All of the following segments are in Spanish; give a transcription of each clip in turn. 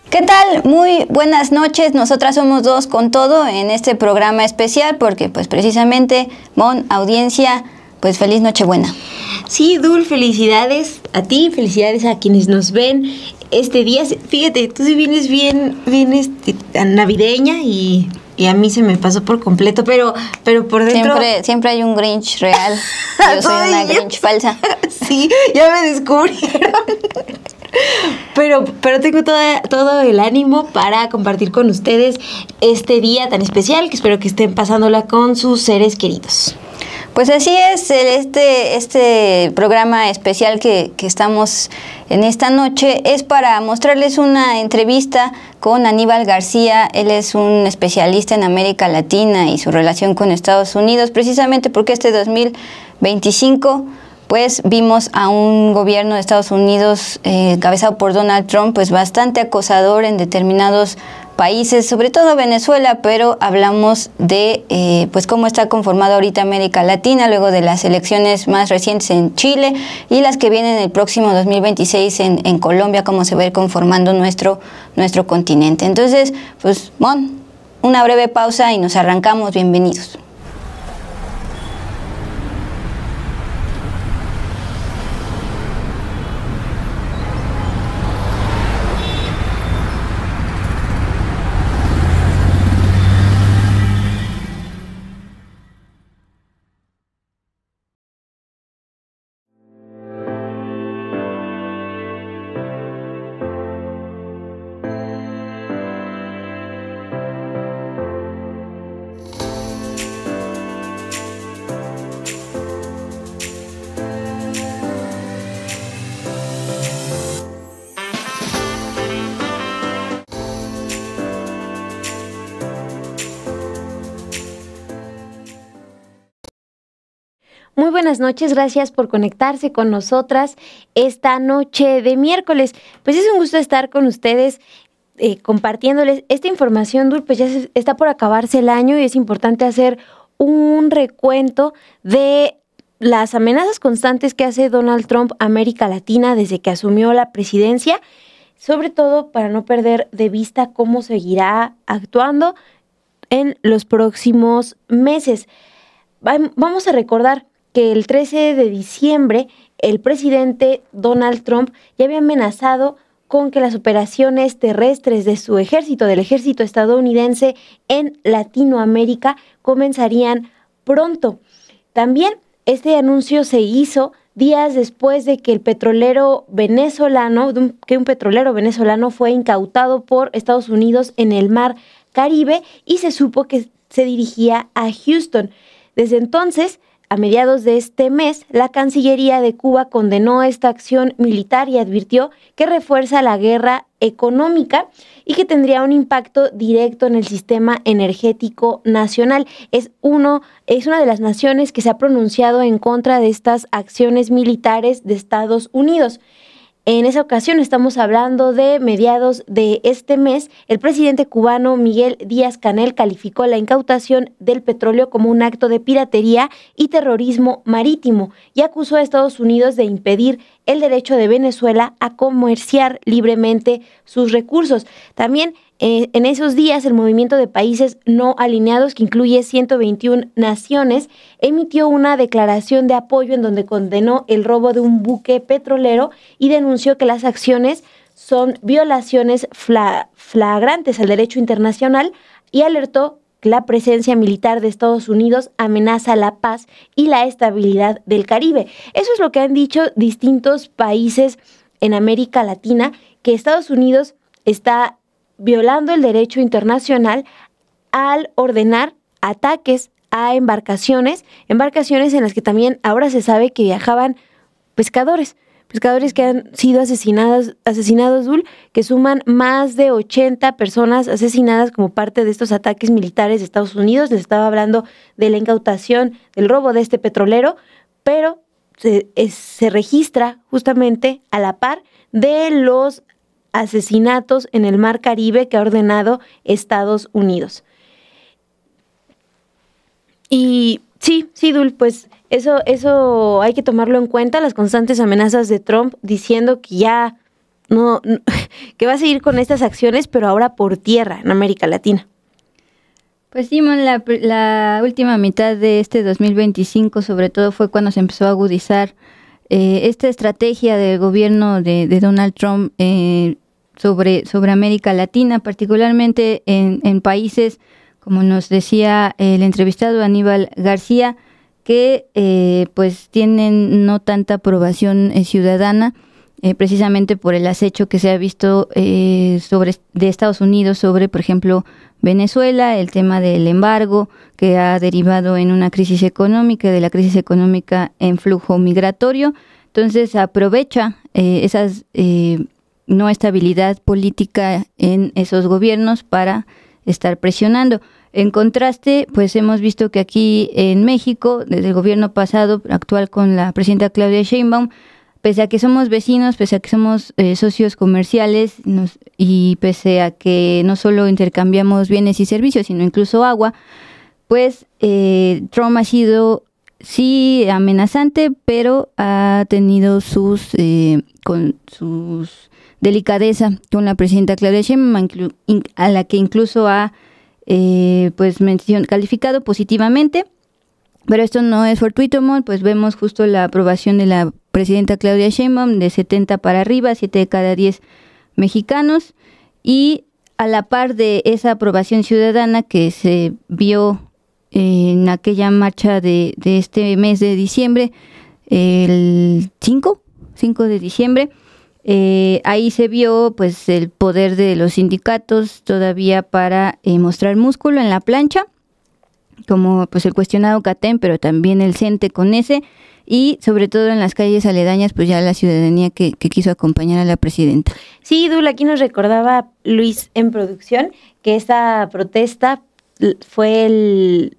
¿Qué tal? Muy buenas noches. Nosotras somos Dos con Todo en este programa especial porque pues precisamente, Mon, audiencia, pues feliz Nochebuena. Sí, Dul, felicidades a ti, felicidades a quienes nos ven este día. Fíjate, tú sí vienes bien navideña y a mí se me pasó por completo, pero por dentro... Siempre hay un Grinch real. Yo soy una Grinch falsa. Sí, ya me descubrieron. Pero tengo todo el ánimo para compartir con ustedes este día tan especial, que espero que estén pasándola con sus seres queridos. Pues así es, este programa especial que estamos en esta noche es para mostrarles una entrevista con Aníbal García. Él es un especialista en América Latina y su relación con Estados Unidos, precisamente porque este 2025 pues vimos a un gobierno de Estados Unidos encabezado por Donald Trump, pues bastante acosador en determinados países, sobre todo Venezuela, pero hablamos de pues cómo está conformada ahorita América Latina, luego de las elecciones más recientes en Chile y las que vienen el próximo 2026 en Colombia, cómo se va a ir conformando nuestro continente. Entonces, pues, Mon, una breve pausa y nos arrancamos. Bienvenidos. Muy buenas noches, gracias por conectarse con nosotras esta noche de miércoles. Pues es un gusto estar con ustedes compartiéndoles esta información, Dul, pues ya está por acabarse el año y es importante hacer un recuento de las amenazas constantes que hace Donald Trump a América Latina desde que asumió la presidencia, sobre todo para no perder de vista cómo seguirá actuando en los próximos meses. Vamos a recordar que el 13 de diciembre el presidente Donald Trump ya había amenazado con que las operaciones terrestres de su ejército, del ejército estadounidense en Latinoamérica, comenzarían pronto. También este anuncio se hizo días después de que un petrolero venezolano fue incautado por Estados Unidos en el Mar Caribe y se supo que se dirigía a Houston. Desde entonces, a mediados de este mes, la Cancillería de Cuba condenó esta acción militar y advirtió que refuerza la guerra económica y que tendría un impacto directo en el sistema energético nacional. Es una de las naciones que se ha pronunciado en contra de estas acciones militares de Estados Unidos. En esa ocasión estamos hablando de mediados de este mes. El presidente cubano Miguel Díaz-Canel calificó la incautación del petróleo como un acto de piratería y terrorismo marítimo y acusó a Estados Unidos de impedir el derecho de Venezuela a comerciar libremente sus recursos. También en esos días el movimiento de países no alineados, que incluye 121 naciones, emitió una declaración de apoyo en donde condenó el robo de un buque petrolero y denunció que las acciones son violaciones flagrantes al derecho internacional y alertó que la presencia militar de Estados Unidos amenaza la paz y la estabilidad del Caribe. Eso es lo que han dicho distintos países en América Latina, que Estados Unidos está violando el derecho internacional al ordenar ataques a embarcaciones en las que también ahora se sabe que viajaban pescadores que han sido asesinados, Dul, que suman más de 80 personas asesinadas como parte de estos ataques militares de Estados Unidos. Les estaba hablando de la incautación, del robo de este petrolero, pero se registra justamente a la par de los asesinatos en el Mar Caribe que ha ordenado Estados Unidos. Y sí, Dul, pues eso hay que tomarlo en cuenta, las constantes amenazas de Trump diciendo que ya que va a seguir con estas acciones, pero ahora por tierra en América Latina. Pues sí, la última mitad de este 2025 sobre todo fue cuando se empezó a agudizar esta estrategia del gobierno de Donald Trump sobre América Latina, particularmente en países, como nos decía el entrevistado Aníbal García, que pues tienen no tanta aprobación ciudadana, precisamente por el acecho que se ha visto de Estados Unidos sobre, por ejemplo, Venezuela, el tema del embargo que ha derivado en una crisis económica, de la crisis económica en flujo migratorio. Entonces aprovecha esas no estabilidad política en esos gobiernos para estar presionando. En contraste, pues hemos visto que aquí en México, desde el gobierno pasado, actual con la presidenta Claudia Sheinbaum, pese a que somos vecinos, pese a que somos socios comerciales y pese a que no solo intercambiamos bienes y servicios, sino incluso agua, pues Trump ha sido sí amenazante, pero ha tenido con sus delicadeza con la presidenta Claudia Sheinbaum, a la que incluso ha calificado positivamente. Pero esto no es fortuito, pues vemos justo la aprobación de la presidenta Claudia Sheinbaum de 70 para arriba, 7 de cada 10 mexicanos, y a la par de esa aprobación ciudadana que se vio en aquella marcha de este mes de diciembre, el 5 de diciembre, ahí se vio pues el poder de los sindicatos todavía para mostrar músculo en la plancha, como pues el cuestionado CATEM, pero también el CENTE con ese, y sobre todo en las calles aledañas, pues ya la ciudadanía que quiso acompañar a la presidenta. Sí, Dul, aquí nos recordaba Luis en producción que esa protesta fue el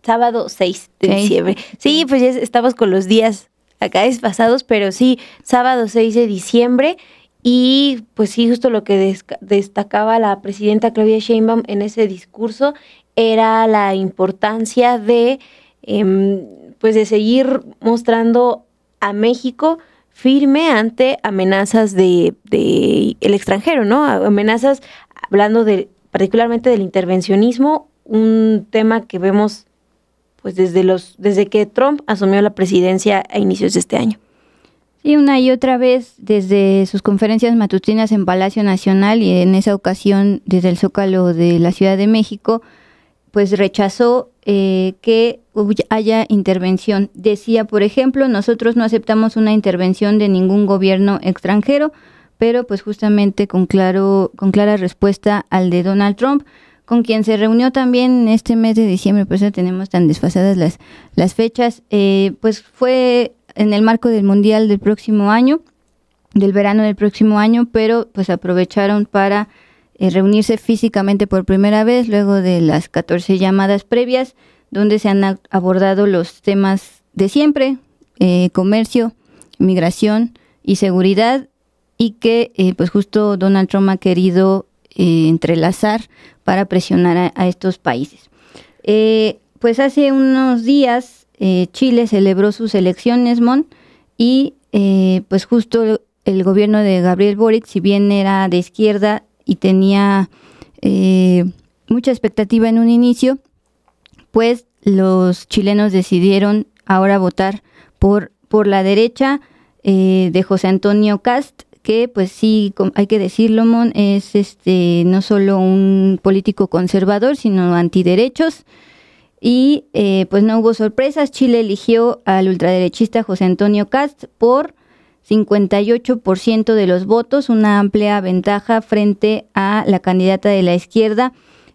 sábado 6 de diciembre. Sí, pues ya estamos con los días acá desfasados, pero sí, sábado 6 de diciembre, y pues sí, justo lo que destacaba la presidenta Claudia Sheinbaum en ese discurso era la importancia de pues de seguir mostrando a México firme ante amenazas de el extranjero, ¿no? Amenazas, hablando particularmente del intervencionismo, un tema que vemos pues desde que Trump asumió la presidencia a inicios de este año. Sí, una y otra vez desde sus conferencias matutinas en Palacio Nacional y en esa ocasión desde el Zócalo de la Ciudad de México, pues rechazó que haya intervención. Decía, por ejemplo, nosotros no aceptamos una intervención de ningún gobierno extranjero, pero pues justamente con clara respuesta al de Donald Trump, con quien se reunió también este mes de diciembre, por eso tenemos tan desfasadas las fechas, pues fue en el marco del Mundial del próximo año, del verano del próximo año, pero pues aprovecharon para reunirse físicamente por primera vez luego de las 14 llamadas previas, donde se han abordado los temas de siempre, comercio, migración y seguridad, y que pues justo Donald Trump ha querido entrelazar para presionar a estos países. Pues hace unos días Chile celebró sus elecciones, y pues justo el gobierno de Gabriel Boric, si bien era de izquierda y tenía mucha expectativa en un inicio, pues los chilenos decidieron ahora votar por la derecha de José Antonio Kast, que pues sí, hay que decirlo, es no solo un político conservador, sino antiderechos, y pues no hubo sorpresas. Chile eligió al ultraderechista José Antonio Kast por 58% de los votos, una amplia ventaja frente a la candidata de la izquierda,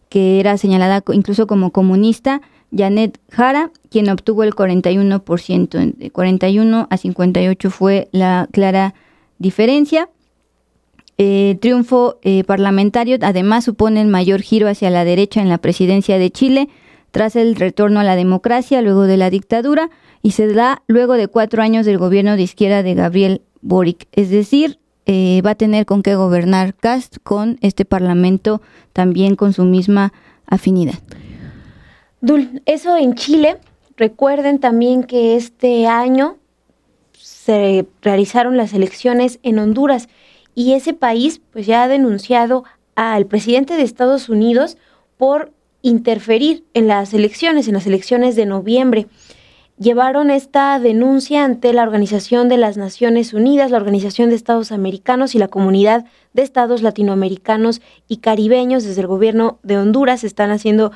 que era señalada incluso como comunista, Janet Jara, quien obtuvo el 41%. De 41 a 58 fue la clara diferencia. Triunfo parlamentario además supone el mayor giro hacia la derecha en la presidencia de Chile, tras el retorno a la democracia luego de la dictadura, y se da luego de 4 años del gobierno de izquierda de Gabriel Boric. Es decir, va a tener con qué gobernar Kast con este parlamento también con su misma afinidad. Dul, eso en Chile. Recuerden también que este año se realizaron las elecciones en Honduras, y ese país pues ya ha denunciado al presidente de Estados Unidos por interferir en las elecciones de noviembre. Llevaron esta denuncia ante la Organización de las Naciones Unidas, la Organización de Estados Americanos y la Comunidad de Estados Latinoamericanos y Caribeños. Desde el gobierno de Honduras están haciendo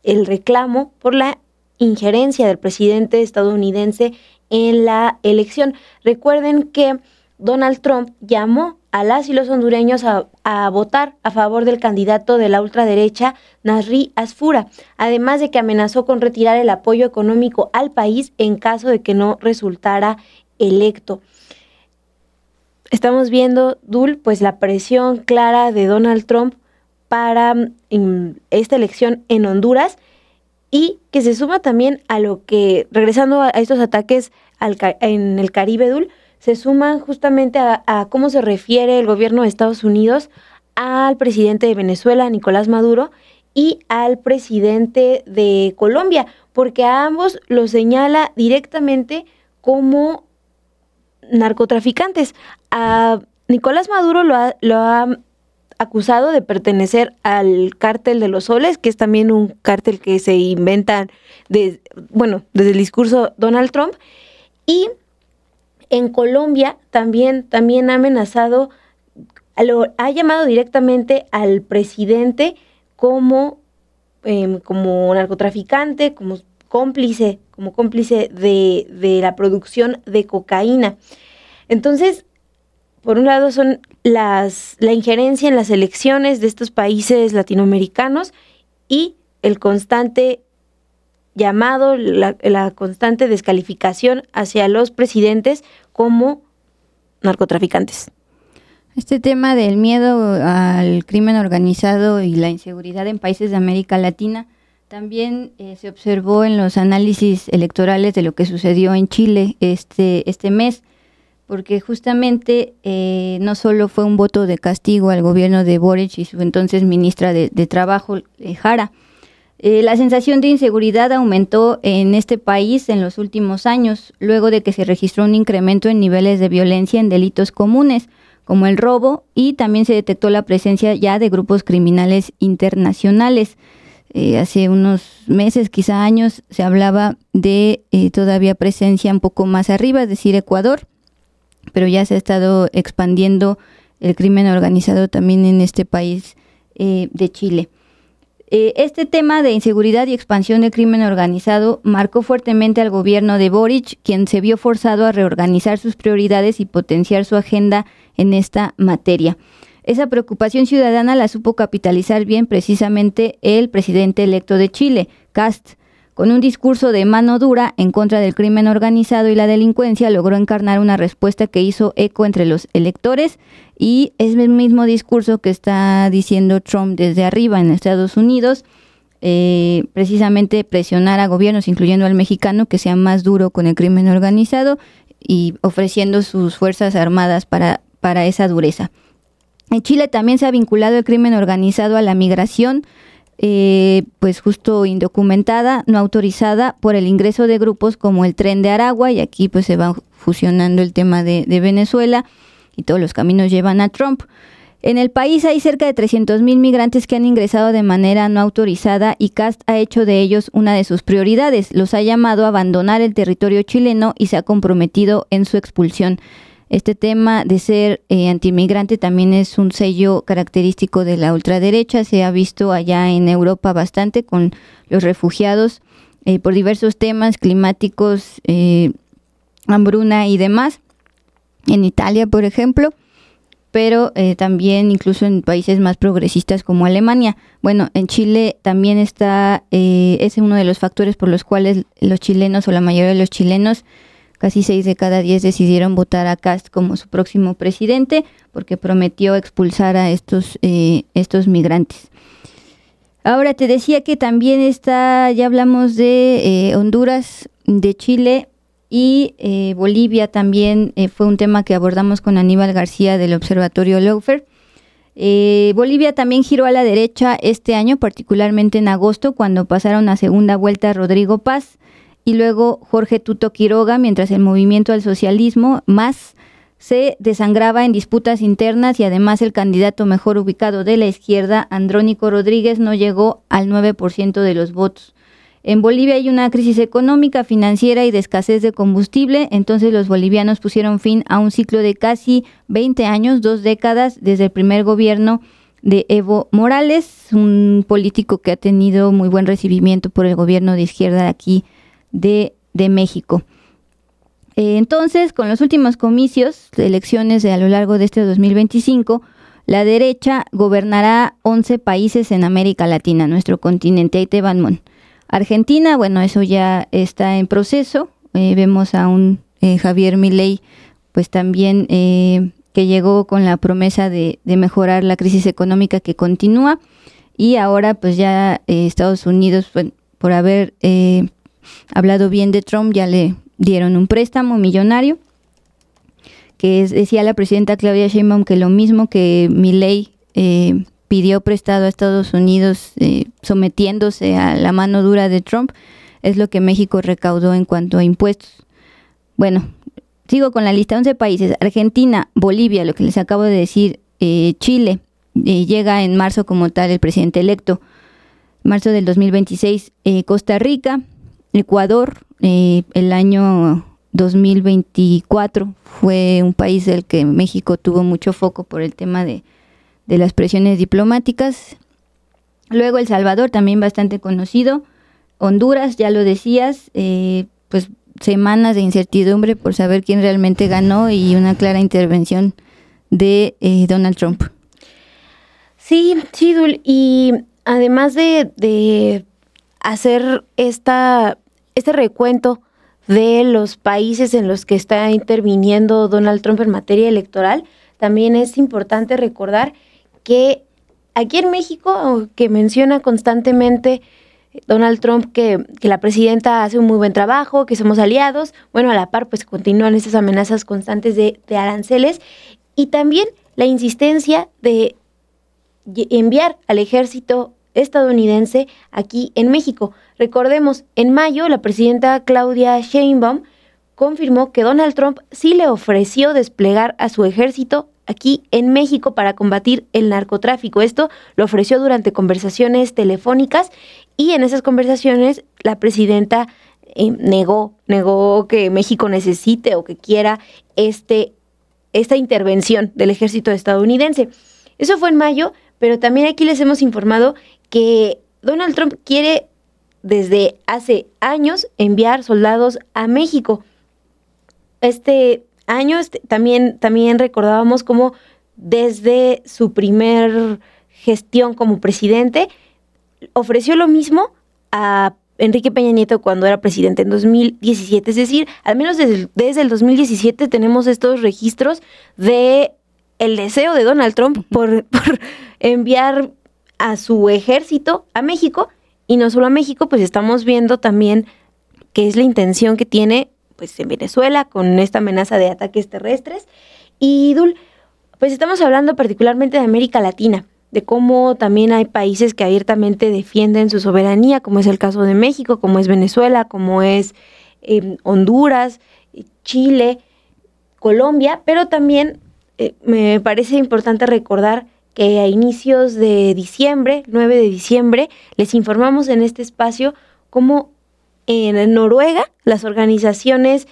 el reclamo por la injerencia del presidente estadounidense en la elección. Recuerden que Donald Trump llamó a las y los hondureños a votar a favor del candidato de la ultraderecha, Nasri Asfura, además de que amenazó con retirar el apoyo económico al país en caso de que no resultara electo. Estamos viendo, Dul, pues la presión clara de Donald Trump para esta elección en Honduras, y que se suma también a lo que, regresando a estos ataques en el Caribe, Dul, se suman justamente a cómo se refiere el gobierno de Estados Unidos al presidente de Venezuela, Nicolás Maduro, y al presidente de Colombia, porque a ambos los señala directamente como narcotraficantes. A Nicolás Maduro lo ha acusado de pertenecer al cártel de los soles, que es también un cártel que se inventa desde el discurso Donald Trump, y en Colombia también ha amenazado, ha llamado directamente al presidente como narcotraficante, como cómplice de la producción de cocaína. Entonces, por un lado son la injerencia en las elecciones de estos países latinoamericanos y el constante llamado, la constante descalificación hacia los presidentes como narcotraficantes. Este tema del miedo al crimen organizado y la inseguridad en países de América Latina también se observó en los análisis electorales de lo que sucedió en Chile este mes, porque justamente no solo fue un voto de castigo al gobierno de Boric y su entonces ministra de Trabajo, Jara. La sensación de inseguridad aumentó en este país en los últimos años, luego de que se registró un incremento en niveles de violencia en delitos comunes, como el robo, y también se detectó la presencia ya de grupos criminales internacionales. Hace unos meses, quizá años, se hablaba de todavía presencia un poco más arriba, es decir, Ecuador, pero ya se ha estado expandiendo el crimen organizado también en este país de Chile. Este tema de inseguridad y expansión del crimen organizado marcó fuertemente al gobierno de Boric, quien se vio forzado a reorganizar sus prioridades y potenciar su agenda en esta materia. Esa preocupación ciudadana la supo capitalizar bien precisamente el presidente electo de Chile, Kast. Con un discurso de mano dura en contra del crimen organizado y la delincuencia, logró encarnar una respuesta que hizo eco entre los electores, y es el mismo discurso que está diciendo Trump desde arriba en Estados Unidos, precisamente presionar a gobiernos, incluyendo al mexicano, que sea más duro con el crimen organizado y ofreciendo sus fuerzas armadas para esa dureza. En Chile también se ha vinculado el crimen organizado a la migración, pues justo indocumentada, no autorizada, por el ingreso de grupos como el Tren de Aragua, y aquí pues se va fusionando el tema de Venezuela, y todos los caminos llevan a Trump. En el país hay cerca de 300,000 migrantes que han ingresado de manera no autorizada, y Kast ha hecho de ellos una de sus prioridades. Los ha llamado a abandonar el territorio chileno y se ha comprometido en su expulsión. Este tema de ser antimigrante también es un sello característico de la ultraderecha. Se ha visto allá en Europa bastante con los refugiados por diversos temas climáticos, hambruna y demás. En Italia, por ejemplo, pero también incluso en países más progresistas como Alemania. Bueno, en Chile también está, es uno de los factores por los cuales los chilenos, o la mayoría de los chilenos, casi 6 de cada 10 decidieron votar a Kast como su próximo presidente, porque prometió expulsar a estos migrantes. Ahora te decía que también está, ya hablamos de Honduras, de Chile y Bolivia también, fue un tema que abordamos con Aníbal García del Observatorio Lawfare. Bolivia también giró a la derecha este año, particularmente en agosto, cuando pasaron a segunda vuelta Rodrigo Paz y luego Jorge Tuto Quiroga, mientras el movimiento al socialismo, MAS, se desangraba en disputas internas y además el candidato mejor ubicado de la izquierda, Andrónico Rodríguez, no llegó al 9% de los votos. En Bolivia hay una crisis económica, financiera y de escasez de combustible, entonces los bolivianos pusieron fin a un ciclo de casi 20 años, 2 décadas, desde el primer gobierno de Evo Morales, un político que ha tenido muy buen recibimiento por el gobierno de izquierda de aquí de México. Entonces, con los últimos comicios, elecciones a lo largo de este 2025, la derecha gobernará 11 países en América Latina, nuestro continente. Ahí te van, Mon. Argentina, bueno, eso ya está en proceso. Vemos a un Javier Milei, pues también que llegó con la promesa de mejorar la crisis económica que continúa. Y ahora, pues ya Estados Unidos, bueno, por haber hablado bien de Trump, ya le dieron un préstamo millonario, que decía la presidenta Claudia Sheinbaum que lo mismo que Milei pidió prestado a Estados Unidos sometiéndose a la mano dura de Trump, es lo que México recaudó en cuanto a impuestos. Bueno, sigo con la lista, 11 países: Argentina, Bolivia, lo que les acabo de decir, Chile, llega en marzo como tal el presidente electo, marzo del 2026, Costa Rica, Ecuador, el año 2024 fue un país del que México tuvo mucho foco por el tema de las presiones diplomáticas. Luego El Salvador, también bastante conocido. Honduras, ya lo decías, pues semanas de incertidumbre por saber quién realmente ganó y una clara intervención de Donald Trump. Sí, Dul, y además de hacer este recuento de los países en los que está interviniendo Donald Trump en materia electoral, también es importante recordar que aquí en México, que menciona constantemente Donald Trump que la presidenta hace un muy buen trabajo, que somos aliados, bueno, a la par pues continúan estas amenazas constantes de aranceles y también la insistencia de enviar al ejército estadounidense aquí en México. Recordemos, en mayo la presidenta Claudia Sheinbaum confirmó que Donald Trump sí le ofreció desplegar a su ejército aquí en México para combatir el narcotráfico. Esto lo ofreció durante conversaciones telefónicas y en esas conversaciones la presidenta negó que México necesite o que quiera esta intervención del ejército estadounidense. Eso fue en mayo, pero también aquí les hemos informado que Donald Trump quiere desde hace años enviar soldados a México. Este año también recordábamos cómo desde su primer gestión como presidente ofreció lo mismo a Enrique Peña Nieto cuando era presidente en 2017. Es decir, al menos desde el 2017 tenemos estos registros de el deseo de Donald Trump por enviar a su ejército a México, y no solo a México, pues estamos viendo también que es la intención que tiene pues en Venezuela con esta amenaza de ataques terrestres. Y Dul, pues estamos hablando particularmente de América Latina, de cómo también hay países que abiertamente defienden su soberanía, como es el caso de México, como es Venezuela, como es Honduras, Chile, Colombia, pero también me parece importante recordar que a inicios de diciembre, 9 de diciembre, les informamos en este espacio cómo en Noruega las organizaciones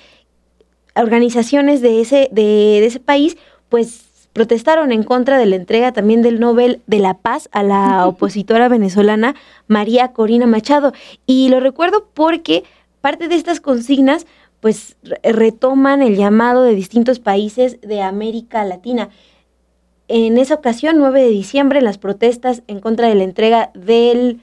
de ese país pues protestaron en contra de la entrega también del Nobel de la Paz a la opositora venezolana María Corina Machado. Y lo recuerdo porque parte de estas consignas pues retoman el llamado de distintos países de América Latina. En esa ocasión, 9 de diciembre, las protestas en contra de la entrega del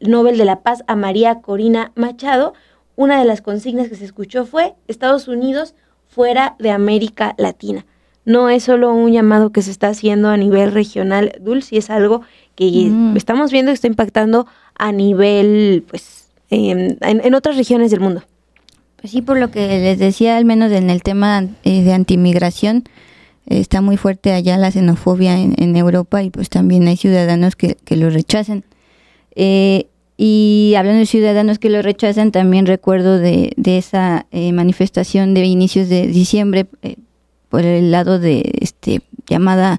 Nobel de la Paz a María Corina Machado, una de las consignas que se escuchó fue Estados Unidos fuera de América Latina. No es solo un llamado que se está haciendo a nivel regional, Dulce, es algo que estamos viendo que está impactando a nivel, pues, en otras regiones del mundo. Pues sí, por lo que les decía, al menos en el tema de antimigración, está muy fuerte allá la xenofobia en Europa y pues también hay ciudadanos que lo rechazan. Y hablando de ciudadanos que lo rechazan, también recuerdo de esa manifestación de inicios de diciembre por el lado de llamada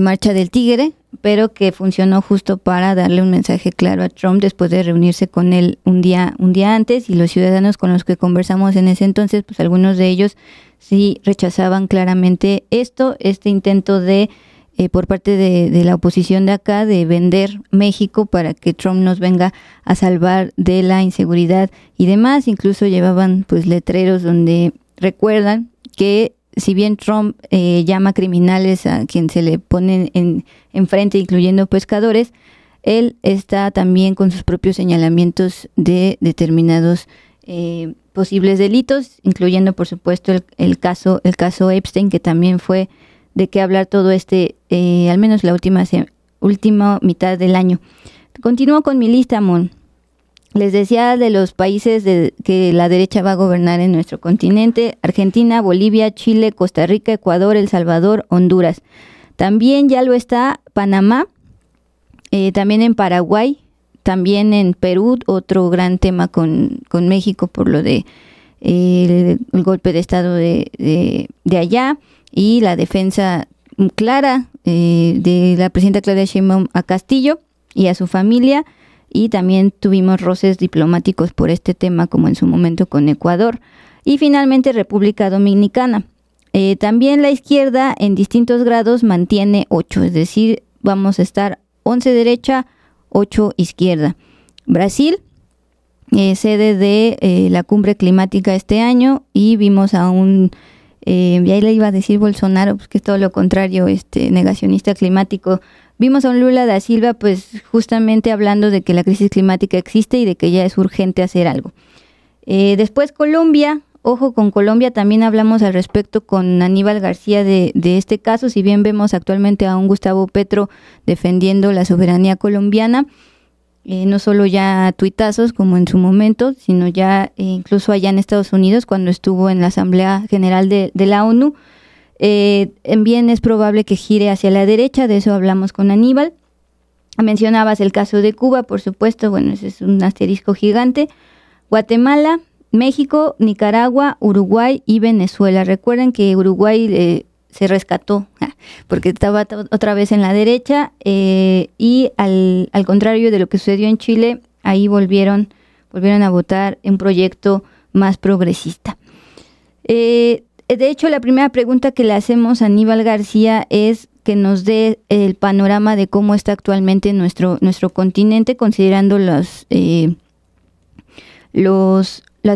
Marcha del Tigre, pero que funcionó justo para darle un mensaje claro a Trump después de reunirse con él un día antes, y los ciudadanos con los que conversamos en ese entonces, pues algunos de ellos sí rechazaban claramente este intento de por parte de la oposición de acá de vender México para que Trump nos venga a salvar de la inseguridad y demás. Incluso llevaban pues letreros donde recuerdan que si bien Trump llama criminales a quien se le ponen enfrente, incluyendo pescadores, él está también con sus propios señalamientos de determinados posibles delitos, incluyendo por supuesto el caso Epstein, que también fue de qué hablar todo al menos la última mitad del año. Continúo con mi lista, Mon. Les decía de los países que la derecha va a gobernar en nuestro continente: Argentina, Bolivia, Chile, Costa Rica, Ecuador, El Salvador, Honduras. También ya lo está Panamá, también en Paraguay, también en Perú, otro gran tema con México por lo de el golpe de estado de allá, y la defensa clara de la presidenta Claudia Sheinbaum a Castillo y a su familia. Y también tuvimos roces diplomáticos por este tema, como en su momento con Ecuador. Y finalmente República Dominicana. También la izquierda en distintos grados mantiene 8, es decir, vamos a estar 11 derecha, 8 izquierda. Brasil, sede de la cumbre climática este año, y vimos a y ahí le iba a decir Bolsonaro, pues que es todo lo contrario, negacionista climático. Vimos a un Lula da Silva pues justamente hablando de que la crisis climática existe y de que ya es urgente hacer algo. Después Colombia, ojo con Colombia, también hablamos al respecto con Aníbal García de este caso. Si bien vemos actualmente a un Gustavo Petro defendiendo la soberanía colombiana, no solo ya tuitazos como en su momento, sino ya incluso allá en Estados Unidos cuando estuvo en la Asamblea General de la ONU, también es probable que gire hacia la derecha. De eso hablamos con Aníbal. Mencionabas el caso de Cuba, por supuesto, bueno, ese es un asterisco gigante. Guatemala, México, Nicaragua, Uruguay y Venezuela. Recuerden que Uruguay se rescató porque estaba otra vez en la derecha, y al contrario de lo que sucedió en Chile, ahí volvieron a votar un proyecto más progresista. De hecho, la primera pregunta que le hacemos a Aníbal García es que nos dé el panorama de cómo está actualmente nuestro continente, considerando las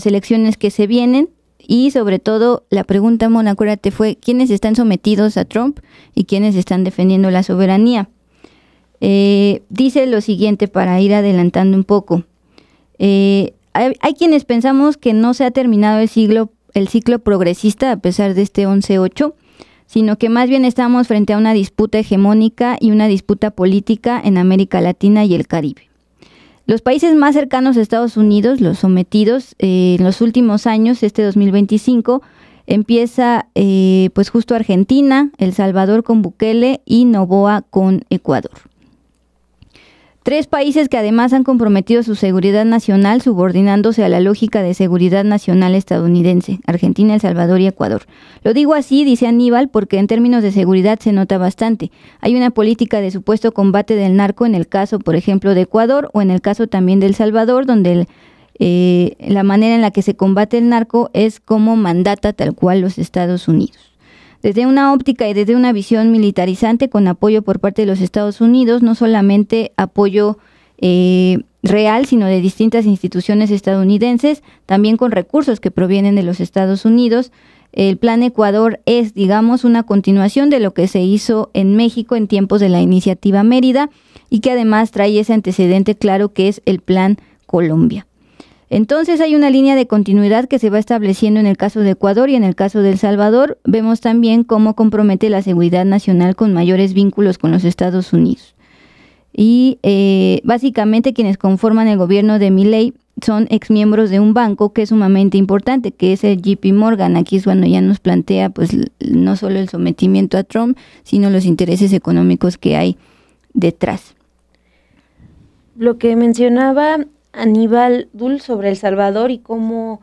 elecciones que se vienen. Y sobre todo, la pregunta, Mona, acuérdate, fue ¿quiénes están sometidos a Trump y quiénes están defendiendo la soberanía? Dice lo siguiente para ir adelantando un poco. Hay quienes pensamos que no se ha terminado el ciclo progresista a pesar de este 11-8, sino que más bien estamos frente a una disputa hegemónica y una disputa política en América Latina y el Caribe. Los países más cercanos a Estados Unidos, los sometidos en los últimos años, 2025, empieza pues justo Argentina, El Salvador con Bukele y Noboa con Ecuador. 3 países que además han comprometido su seguridad nacional subordinándose a la lógica de seguridad nacional estadounidense: Argentina, El Salvador y Ecuador. Lo digo así, dice Aníbal, porque en términos de seguridad se nota bastante. Hay una política de supuesto combate del narco en el caso, por ejemplo, de Ecuador, o en el caso también de El Salvador, donde la manera en la que se combate el narco es como mandata tal cual los Estados Unidos. Desde una óptica y desde una visión militarizante con apoyo por parte de los Estados Unidos, no solamente apoyo real, sino de distintas instituciones estadounidenses, también con recursos que provienen de los Estados Unidos. El Plan Ecuador es, digamos, una continuación de lo que se hizo en México en tiempos de la Iniciativa Mérida, y que además trae ese antecedente claro que es el Plan Colombia. Entonces hay una línea de continuidad que se va estableciendo en el caso de Ecuador y en el caso de El Salvador. Vemos también cómo compromete la seguridad nacional con mayores vínculos con los Estados Unidos. Y básicamente quienes conforman el gobierno de Milei son exmiembros de un banco que es sumamente importante, que es el JP Morgan. Aquí es cuando ya nos plantea pues no solo el sometimiento a Trump, sino los intereses económicos que hay detrás. Lo que mencionaba Aníbal Dul sobre El Salvador y cómo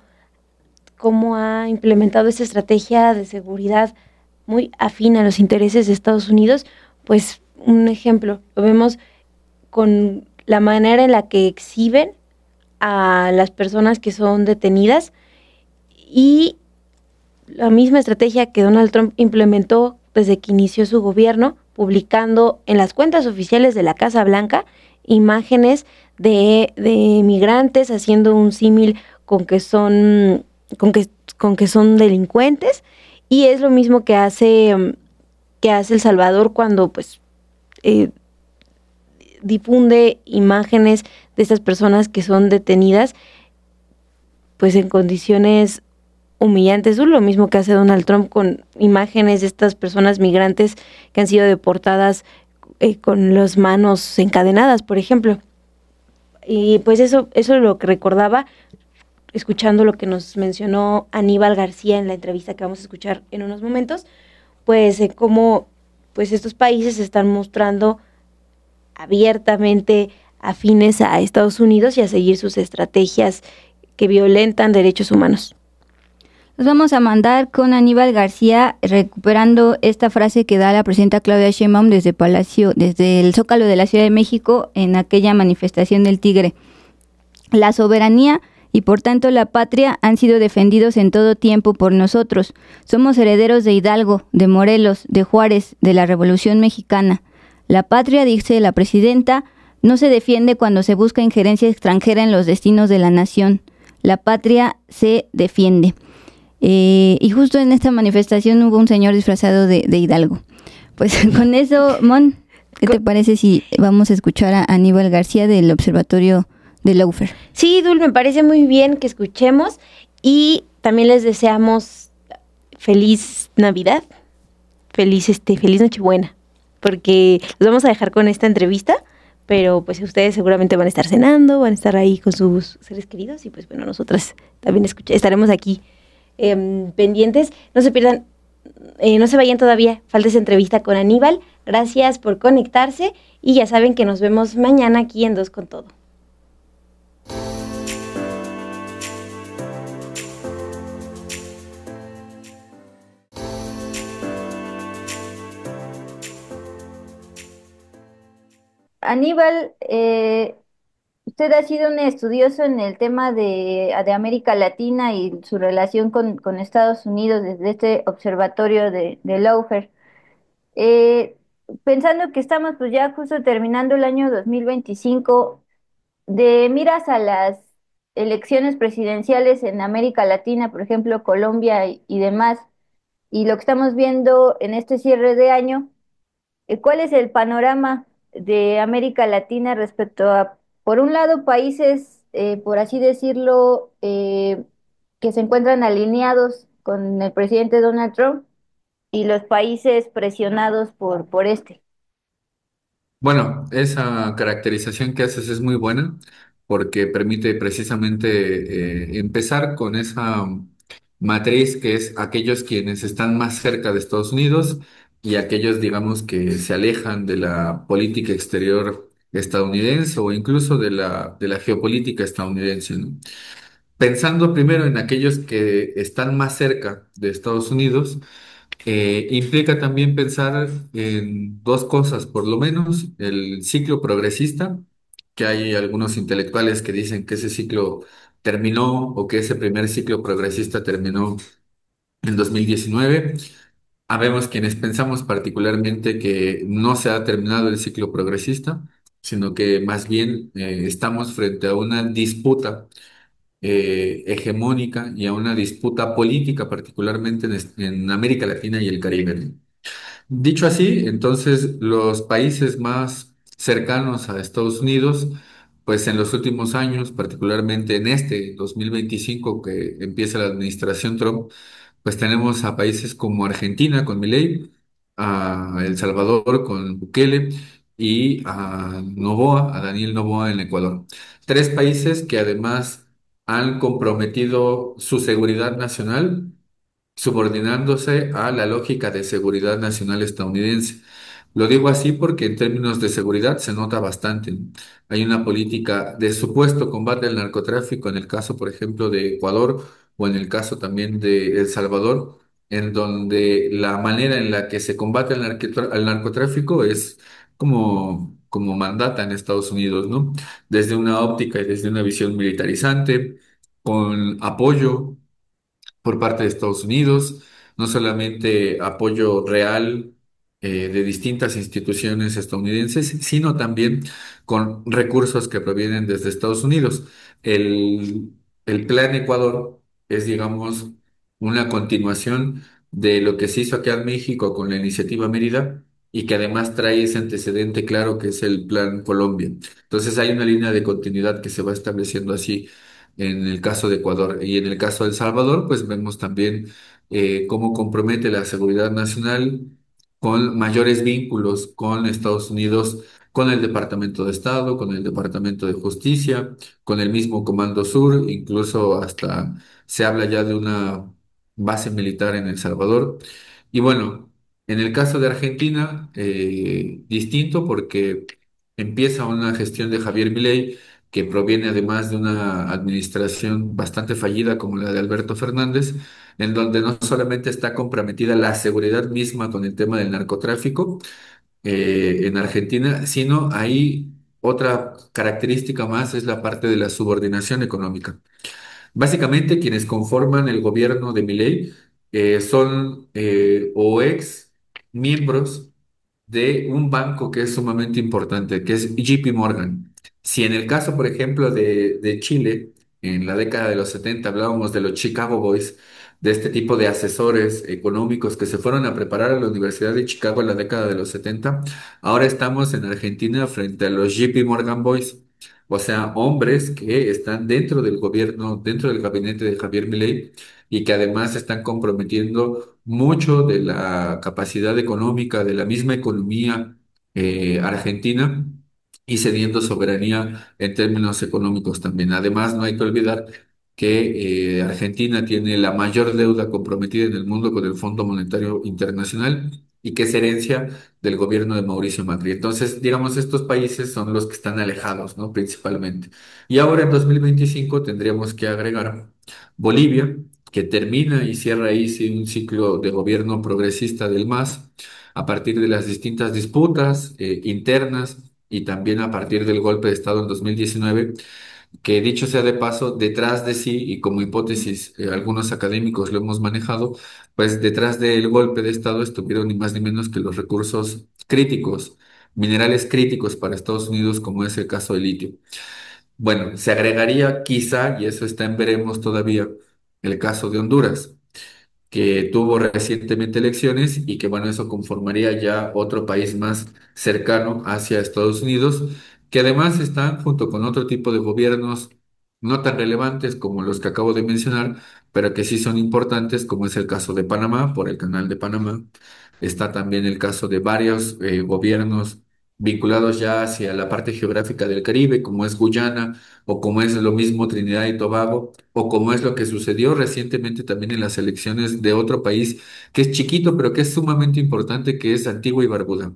cómo ha implementado esta estrategia de seguridad muy afín a los intereses de Estados Unidos, pues un ejemplo, lo vemos con la manera en la que exhiben a las personas que son detenidas y la misma estrategia que Donald Trump implementó desde que inició su gobierno, publicando en las cuentas oficiales de la Casa Blanca imágenes de migrantes, haciendo un símil con que son, con que son delincuentes, y es lo mismo que hace El Salvador cuando pues eh, difunde imágenes de estas personas que son detenidas pues en condiciones humillantes. Es lo mismo que hace Donald Trump con imágenes de estas personas migrantes que han sido deportadas con las manos encadenadas, por ejemplo. Y pues eso es lo que recordaba escuchando lo que nos mencionó Aníbal García en la entrevista que vamos a escuchar en unos momentos, pues cómo pues estos países se están mostrando abiertamente afines a Estados Unidos y a seguir sus estrategias que violentan derechos humanos. Nos vamos a mandar con Aníbal García recuperando esta frase que da la presidenta Claudia Sheinbaum desde el Zócalo de la Ciudad de México en aquella manifestación del Tigre. La soberanía y por tanto la patria han sido defendidos en todo tiempo por nosotros. Somos herederos de Hidalgo, de Morelos, de Juárez, de la Revolución Mexicana. La patria, dice la presidenta, no se defiende cuando se busca injerencia extranjera en los destinos de la nación. La patria se defiende. Y justo en esta manifestación hubo un señor disfrazado de Hidalgo. Pues con eso, Mon, ¿qué te parece si vamos a escuchar a Aníbal García del Observatorio de Lawfare? Sí, Dul, me parece muy bien que escuchemos y también les deseamos feliz Navidad, feliz Nochebuena, porque los vamos a dejar con esta entrevista, pero pues ustedes seguramente van a estar cenando, van a estar ahí con sus seres queridos y pues bueno, nosotras también estaremos aquí pendientes. No se pierdan, no se vayan todavía, falta esa entrevista con Aníbal. Gracias por conectarse y ya saben que nos vemos mañana aquí en Dos con Todo. Aníbal, usted ha sido un estudioso en el tema de América Latina y su relación con Estados Unidos desde este observatorio de Lawfare. Eh, Pensando que estamos pues ya justo terminando el año 2025, de miras a las elecciones presidenciales en América Latina, por ejemplo, Colombia y demás, y lo que estamos viendo en este cierre de año. ¿Cuál es el panorama de América Latina respecto a, por un lado, países, por así decirlo, que se encuentran alineados con el presidente Donald Trump y los países presionados por este? Bueno, esa caracterización que haces es muy buena porque permite precisamente empezar con esa matriz que es aquellos quienes están más cerca de Estados Unidos y aquellos, digamos, que se alejan de la política exterior estadounidense o incluso de la geopolítica estadounidense, ¿no? Pensando primero en aquellos que están más cerca de Estados Unidos, implica también pensar en dos cosas, por lo menos el ciclo progresista, que hay algunos intelectuales que dicen que ese ciclo terminó o que ese primer ciclo progresista terminó en 2019. Habemos quienes pensamos particularmente que no se ha terminado el ciclo progresista, sino que más bien estamos frente a una disputa hegemónica y a una disputa política, particularmente en América Latina y el Caribe. Dicho así, entonces los países más cercanos a Estados Unidos, pues en los últimos años, particularmente en este 2025 que empieza la administración Trump, pues tenemos a países como Argentina con Milei, a El Salvador con Bukele y a Noboa, a Daniel Noboa en Ecuador. Tres países que además han comprometido su seguridad nacional subordinándose a la lógica de seguridad nacional estadounidense. Lo digo así porque en términos de seguridad se nota bastante. Hay una política de supuesto combate al narcotráfico en el caso, por ejemplo, de Ecuador o en el caso también de El Salvador, en donde la manera en la que se combate al narcotráfico es como mandata en Estados Unidos, ¿no? Desde una óptica y desde una visión militarizante, con apoyo por parte de Estados Unidos, no solamente apoyo real de distintas instituciones estadounidenses, sino también con recursos que provienen desde Estados Unidos. El, el Plan Ecuador es, digamos, una continuación de lo que se hizo acá en México con la iniciativa Mérida y que además trae ese antecedente claro que es el Plan Colombia. Entonces hay una línea de continuidad que se va estableciendo así en el caso de Ecuador. Y en el caso de El Salvador, pues vemos también cómo compromete la seguridad nacional con mayores vínculos con Estados Unidos, con el Departamento de Estado, con el Departamento de Justicia, con el mismo Comando Sur, incluso hasta se habla ya de una base militar en El Salvador. Y bueno, en el caso de Argentina, distinto porque empieza una gestión de Javier Milei que proviene además de una administración bastante fallida como la de Alberto Fernández, en donde no solamente está comprometida la seguridad misma con el tema del narcotráfico en Argentina, sino hay otra característica más, es la parte de la subordinación económica. Básicamente, quienes conforman el gobierno de Milei son o ex miembros de un banco que es sumamente importante, que es JP Morgan. Si en el caso, por ejemplo, de Chile, en la década de los 70 hablábamos de los Chicago Boys, de este tipo de asesores económicos que se fueron a preparar a la Universidad de Chicago en la década de los 70, ahora estamos en Argentina frente a los JP Morgan Boys. O sea, hombres que están dentro del gobierno, dentro del gabinete de Javier Milei y que además están comprometiendo mucho de la capacidad económica, de la misma economía argentina y cediendo soberanía en términos económicos también. Además, no hay que olvidar que Argentina tiene la mayor deuda comprometida en el mundo con el Fondo Monetario Internacional y que es herencia del gobierno de Mauricio Macri. Entonces, digamos, estos países son los que están alejados, ¿no? Principalmente. Y ahora en 2025 tendríamos que agregar Bolivia, que termina y cierra ahí sí, un ciclo de gobierno progresista del MAS a partir de las distintas disputas internas y también a partir del golpe de Estado en 2019 que dicho sea de paso, detrás de sí, y como hipótesis, algunos académicos lo hemos manejado, pues detrás del golpe de Estado estuvieron ni más ni menos que los recursos críticos, minerales críticos para Estados Unidos, como es el caso del litio. Bueno, se agregaría quizá, y eso está en veremos todavía, el caso de Honduras que tuvo recientemente elecciones y que, bueno, eso conformaría ya otro país más cercano hacia Estados Unidos, que además están junto con otro tipo de gobiernos no tan relevantes como los que acabo de mencionar, pero que sí son importantes, como es el caso de Panamá, por el Canal de Panamá. Está también el caso de varios gobiernos vinculados ya hacia la parte geográfica del Caribe, como es Guyana o como es lo mismo Trinidad y Tobago, o como es lo que sucedió recientemente también en las elecciones de otro país que es chiquito, pero que es sumamente importante, que es Antigua y Barbuda.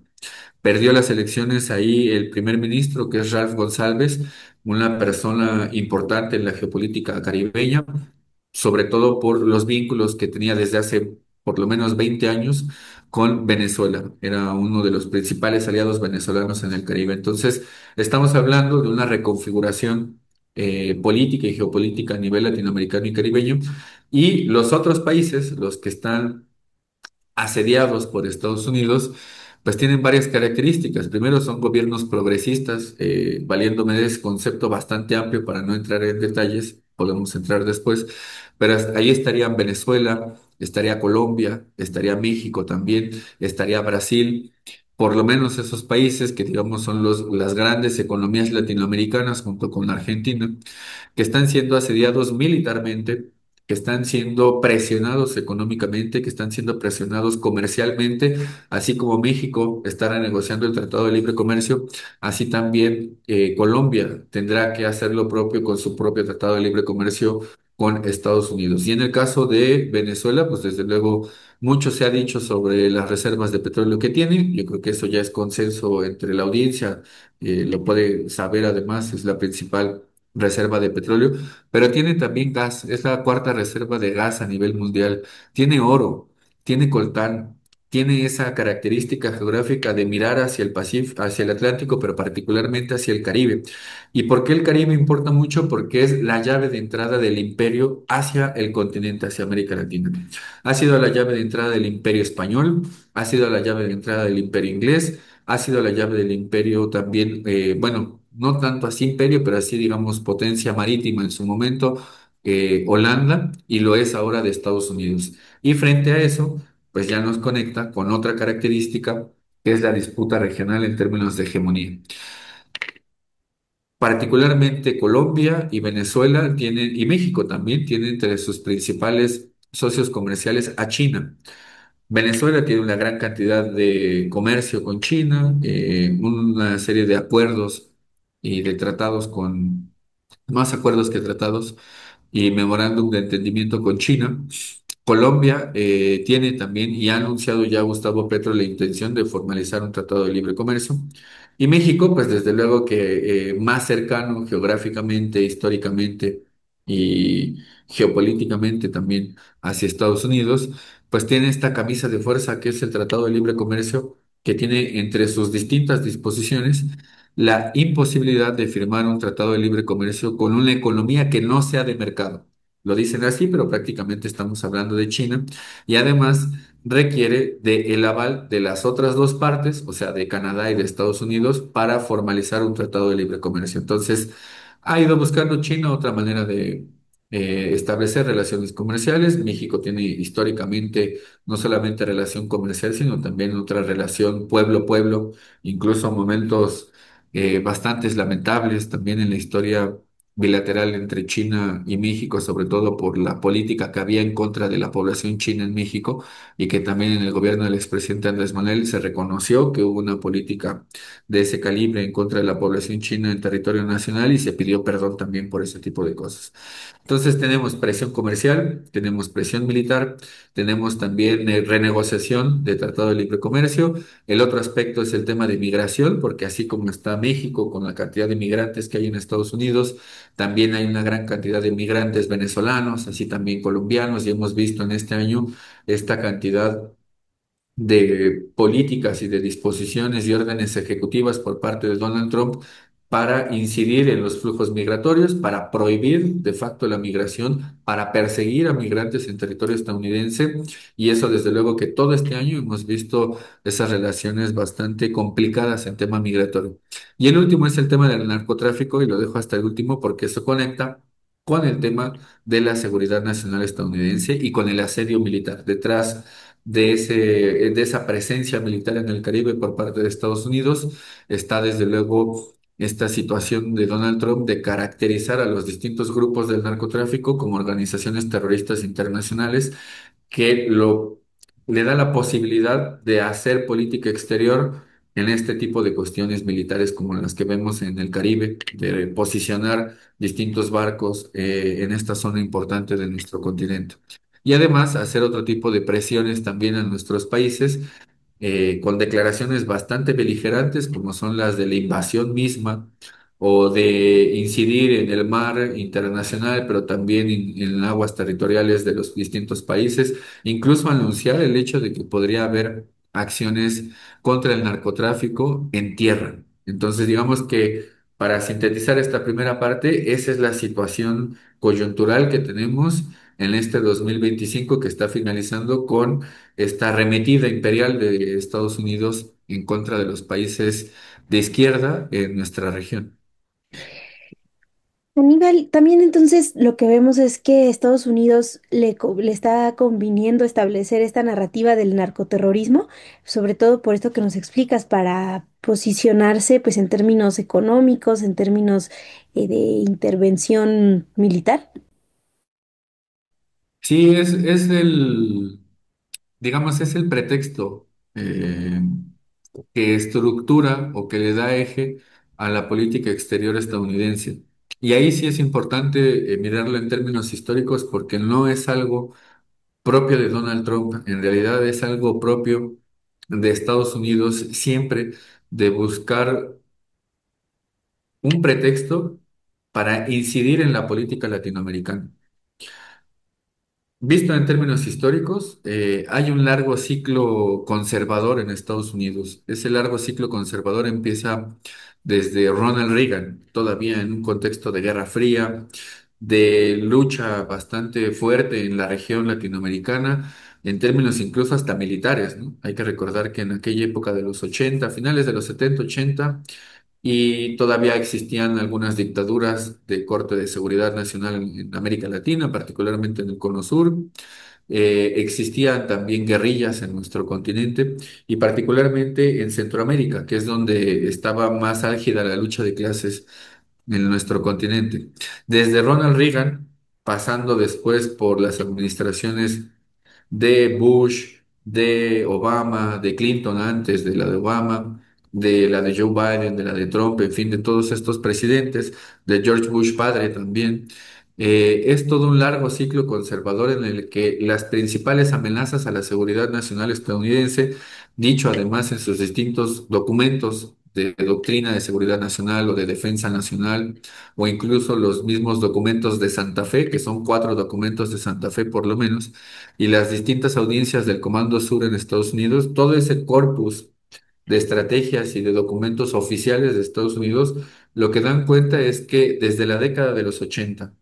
Perdió las elecciones ahí el primer ministro, que es Ralph González, una persona importante en la geopolítica caribeña, sobre todo por los vínculos que tenía desde hace por lo menos 20 años con Venezuela. Era uno de los principales aliados venezolanos en el Caribe. Entonces, estamos hablando de una reconfiguración política y geopolítica a nivel latinoamericano y caribeño. Y los otros países, los que están asediados por Estados Unidos, pues tienen varias características. Primero, son gobiernos progresistas, valiéndome de ese concepto bastante amplio para no entrar en detalles, podemos entrar después, pero ahí estarían Venezuela, estaría Colombia, estaría México también, estaría Brasil. Por lo menos esos países que digamos son las grandes economías latinoamericanas junto con Argentina que están siendo asediados militarmente, que están siendo presionados económicamente, que están siendo presionados comercialmente, así como México está renegociando el Tratado de Libre Comercio, así también Colombia tendrá que hacer lo propio con su propio Tratado de Libre Comercio con Estados Unidos. Y en el caso de Venezuela, pues desde luego mucho se ha dicho sobre las reservas de petróleo que tiene. Yo creo que eso ya es consenso entre la audiencia, lo puede saber además, es la principal reserva de petróleo, pero tiene también gas, es la cuarta reserva de gas a nivel mundial, tiene oro, tiene coltán, tiene esa característica geográfica de mirar hacia el Pacífico, hacia el Atlántico, pero particularmente hacia el Caribe. ¿Y por qué el Caribe importa mucho? Porque es la llave de entrada del imperio hacia el continente, hacia América Latina. Ha sido la llave de entrada del imperio español, ha sido la llave de entrada del imperio inglés, ha sido la llave del imperio también, bueno, no tanto así imperio, pero así digamos potencia marítima en su momento, Holanda, y lo es ahora de Estados Unidos. Y frente a eso, pues ya nos conecta con otra característica, que es la disputa regional en términos de hegemonía. Particularmente Colombia y Venezuela tienen, y México también tienen entre sus principales socios comerciales a China. Venezuela tiene una gran cantidad de comercio con China, una serie de acuerdos y de tratados con, más acuerdos que tratados y memorándum de entendimiento con China. Colombia tiene también y ha anunciado ya Gustavo Petro la intención de formalizar un tratado de libre comercio. Y México, pues desde luego que más cercano geográficamente, históricamente y geopolíticamente también hacia Estados Unidos, pues tiene esta camisa de fuerza que es el Tratado de Libre Comercio, que tiene entre sus distintas disposiciones la imposibilidad de firmar un tratado de libre comercio con una economía que no sea de mercado. Lo dicen así, pero prácticamente estamos hablando de China y además requiere de el aval de las otras dos partes, o sea, de Canadá y de Estados Unidos, para formalizar un tratado de libre comercio. Entonces, ha ido buscando China otra manera de establecer relaciones comerciales. México tiene históricamente no solamente relación comercial, sino también otra relación pueblo-pueblo, incluso momentos bastantes lamentables también en la historia bilateral entre China y México, sobre todo por la política que había en contra de la población china en México y que también en el gobierno del expresidente Andrés Manuel se reconoció que hubo una política de ese calibre en contra de la población china en territorio nacional y se pidió perdón también por ese tipo de cosas. Entonces tenemos presión comercial, tenemos presión militar, tenemos también renegociación de Tratado de Libre Comercio. El otro aspecto es el tema de migración, porque así como está México con la cantidad de migrantes que hay en Estados Unidos, también hay una gran cantidad de migrantes venezolanos, así también colombianos, y hemos visto en este año esta cantidad de políticas y de disposiciones y órdenes ejecutivas por parte de Donald Trump para incidir en los flujos migratorios, para prohibir de facto la migración, para perseguir a migrantes en territorio estadounidense. Y eso desde luego que todo este año hemos visto esas relaciones bastante complicadas en tema migratorio. Y el último es el tema del narcotráfico y lo dejo hasta el último porque eso conecta con el tema de la seguridad nacional estadounidense y con el asedio militar. Detrás de esa presencia militar en el Caribe por parte de Estados Unidos, está desde luego esta situación de Donald Trump de caracterizar a los distintos grupos del narcotráfico como organizaciones terroristas internacionales que le da la posibilidad de hacer política exterior en este tipo de cuestiones militares como las que vemos en el Caribe, de posicionar distintos barcos en esta zona importante de nuestro continente. Y además hacer otro tipo de presiones también a nuestros países con declaraciones bastante beligerantes, como son las de la invasión misma o de incidir en el mar internacional, pero también en aguas territoriales de los distintos países, incluso anunciar el hecho de que podría haber acciones contra el narcotráfico en tierra. Entonces, digamos que para sintetizar esta primera parte, esa es la situación coyuntural que tenemos en este 2025 que está finalizando con esta arremetida imperial de Estados Unidos en contra de los países de izquierda en nuestra región. Aníbal, también entonces lo que vemos es que Estados Unidos le está conviniendo establecer esta narrativa del narcoterrorismo, sobre todo por esto que nos explicas, para posicionarse pues en términos económicos, en términos de intervención militar. Sí, es el, digamos, es el pretexto que estructura o que le da eje a la política exterior estadounidense. Y ahí sí es importante mirarlo en términos históricos porque no es algo propio de Donald Trump, en realidad es algo propio de Estados Unidos siempre de buscar un pretexto para incidir en la política latinoamericana. Visto en términos históricos, hay un largo ciclo conservador en Estados Unidos. Ese largo ciclo conservador empieza desde Ronald Reagan, todavía en un contexto de Guerra Fría, de lucha bastante fuerte en la región latinoamericana, en términos incluso hasta militares, ¿no? Hay que recordar que en aquella época de los 80, finales de los 70, 80, y todavía existían algunas dictaduras de corte de seguridad nacional en América Latina, particularmente en el Cono Sur. Existían también guerrillas en nuestro continente y particularmente en Centroamérica, que es donde estaba más álgida la lucha de clases en nuestro continente. Desde Ronald Reagan, pasando después por las administraciones de Bush, de Obama, de Clinton antes de la de Obama, de la de Joe Biden, de la de Trump, en fin, de todos estos presidentes, de George Bush padre también. Es todo un largo ciclo conservador en el que las principales amenazas a la seguridad nacional estadounidense, dicho además en sus distintos documentos de doctrina de seguridad nacional o de defensa nacional, o incluso los mismos documentos de Santa Fe, que son 4 documentos de Santa Fe por lo menos, y las distintas audiencias del Comando Sur en Estados Unidos, todo ese corpus de estrategias y de documentos oficiales de Estados Unidos, lo que dan cuenta es que desde la década de los 80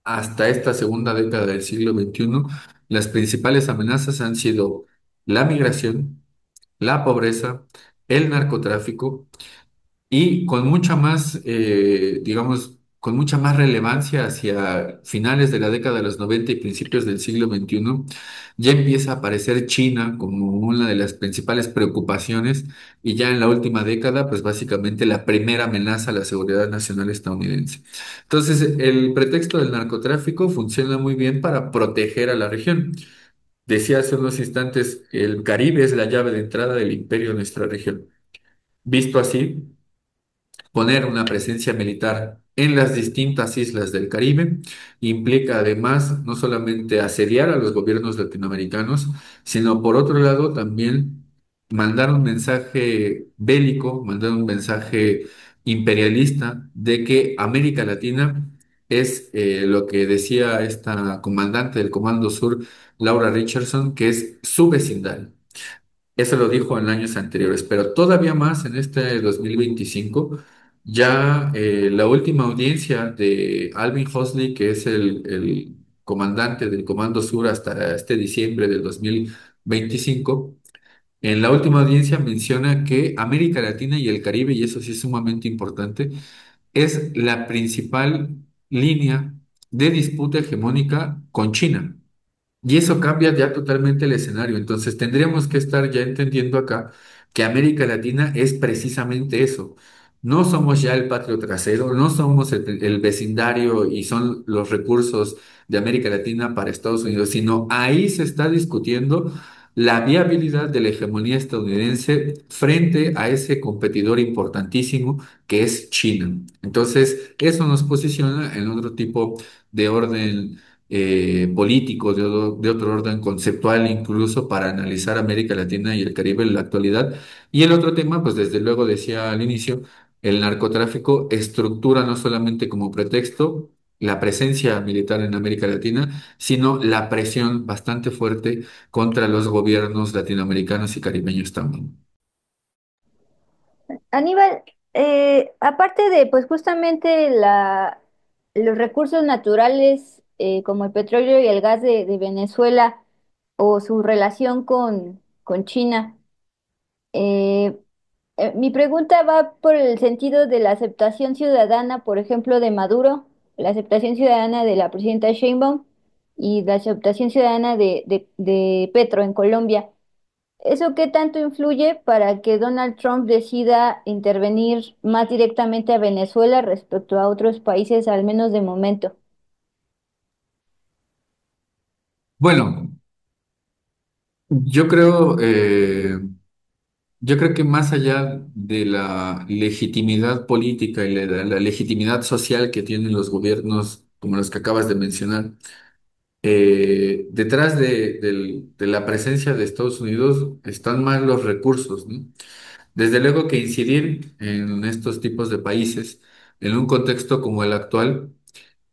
hasta esta segunda década del siglo XXI, las principales amenazas han sido la migración, la pobreza, el narcotráfico y con mucha más, digamos, con mucha más relevancia hacia finales de la década de los 90 y principios del siglo XXI, ya empieza a aparecer China como una de las principales preocupaciones y ya en la última década, pues básicamente la primera amenaza a la seguridad nacional estadounidense. Entonces, el pretexto del narcotráfico funciona muy bien para proteger a la región. Decía hace unos instantes, el Caribe es la llave de entrada del imperio en nuestra región. Visto así, poner una presencia militar en las distintas islas del Caribe implica además no solamente asediar a los gobiernos latinoamericanos, sino por otro lado también mandar un mensaje bélico, mandar un mensaje imperialista de que América Latina es lo que decía esta comandante del Comando Sur, Laura Richardson, que es su vecindario. Eso lo dijo en años anteriores, pero todavía más en este 2025. Ya la última audiencia de Alvin Hosley, que es el comandante del Comando Sur hasta este diciembre del 2025, en la última audiencia menciona que América Latina y el Caribe, y eso sí es sumamente importante, es la principal línea de disputa hegemónica con China. Y eso cambia ya totalmente el escenario. Entonces tendríamos que estar ya entendiendo acá que América Latina es precisamente eso. No somos ya el patrio trasero, no somos el vecindario y son los recursos de América Latina para Estados Unidos, sino ahí se está discutiendo la viabilidad de la hegemonía estadounidense frente a ese competidor importantísimo que es China. Entonces, eso nos posiciona en otro tipo de orden político, de otro orden conceptual, incluso para analizar América Latina y el Caribe en la actualidad. Y el otro tema, pues desde luego decía al inicio, el narcotráfico estructura no solamente como pretexto la presencia militar en América Latina, sino la presión bastante fuerte contra los gobiernos latinoamericanos y caribeños también. Aníbal, aparte de pues justamente los recursos naturales como el petróleo y el gas de Venezuela o su relación con China, eh, mi pregunta va por el sentido de la aceptación ciudadana, por ejemplo, de Maduro, la aceptación ciudadana de la presidenta Sheinbaum y la aceptación ciudadana de Petro en Colombia. ¿Eso qué tanto influye para que Donald Trump decida intervenir más directamente a Venezuela respecto a otros países, al menos de momento? Bueno, yo creo, yo creo que más allá de la legitimidad política y la legitimidad social que tienen los gobiernos como los que acabas de mencionar, detrás de la presencia de Estados Unidos están más los recursos, ¿no? Desde luego que incidir en estos tipos de países En un contexto como el actual,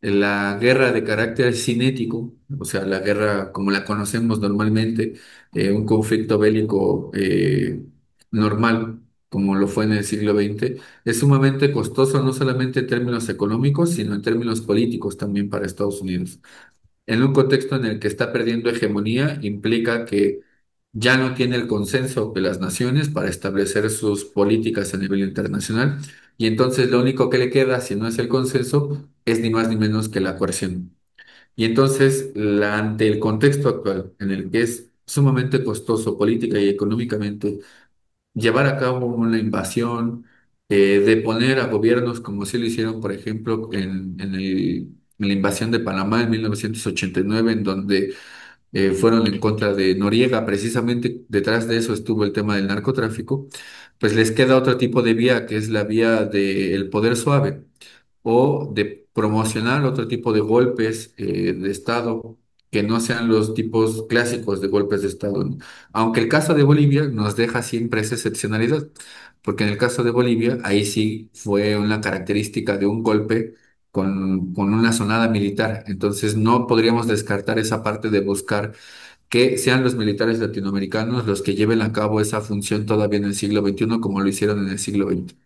la guerra de carácter cinético, o sea, la guerra como la conocemos normalmente, un conflicto bélico normal, como lo fue en el siglo XX, es sumamente costoso no solamente en términos económicos, sino en términos políticos también para Estados Unidos. En un contexto en el que está perdiendo hegemonía, implica que ya no tiene el consenso de las naciones para establecer sus políticas a nivel internacional, y entonces lo único que le queda, si no es el consenso, es ni más ni menos que la coerción. Y entonces, ante el contexto actual, en el que es sumamente costoso política y económicamente llevar a cabo una invasión, de poner a gobiernos como sí lo hicieron, por ejemplo, en la invasión de Panamá en 1989, en donde fueron en contra de Noriega, precisamente detrás de eso estuvo el tema del narcotráfico, pues les queda otro tipo de vía, que es la vía del poder suave o de promocionar otro tipo de golpes de Estado que no sean los tipos clásicos de golpes de Estado, ¿no? Aunque el caso de Bolivia nos deja siempre esa excepcionalidad, porque en el caso de Bolivia, ahí sí fue una característica de un golpe con una sonada militar. Entonces no podríamos descartar esa parte de buscar que sean los militares latinoamericanos los que lleven a cabo esa función todavía en el siglo XXI como lo hicieron en el siglo XX.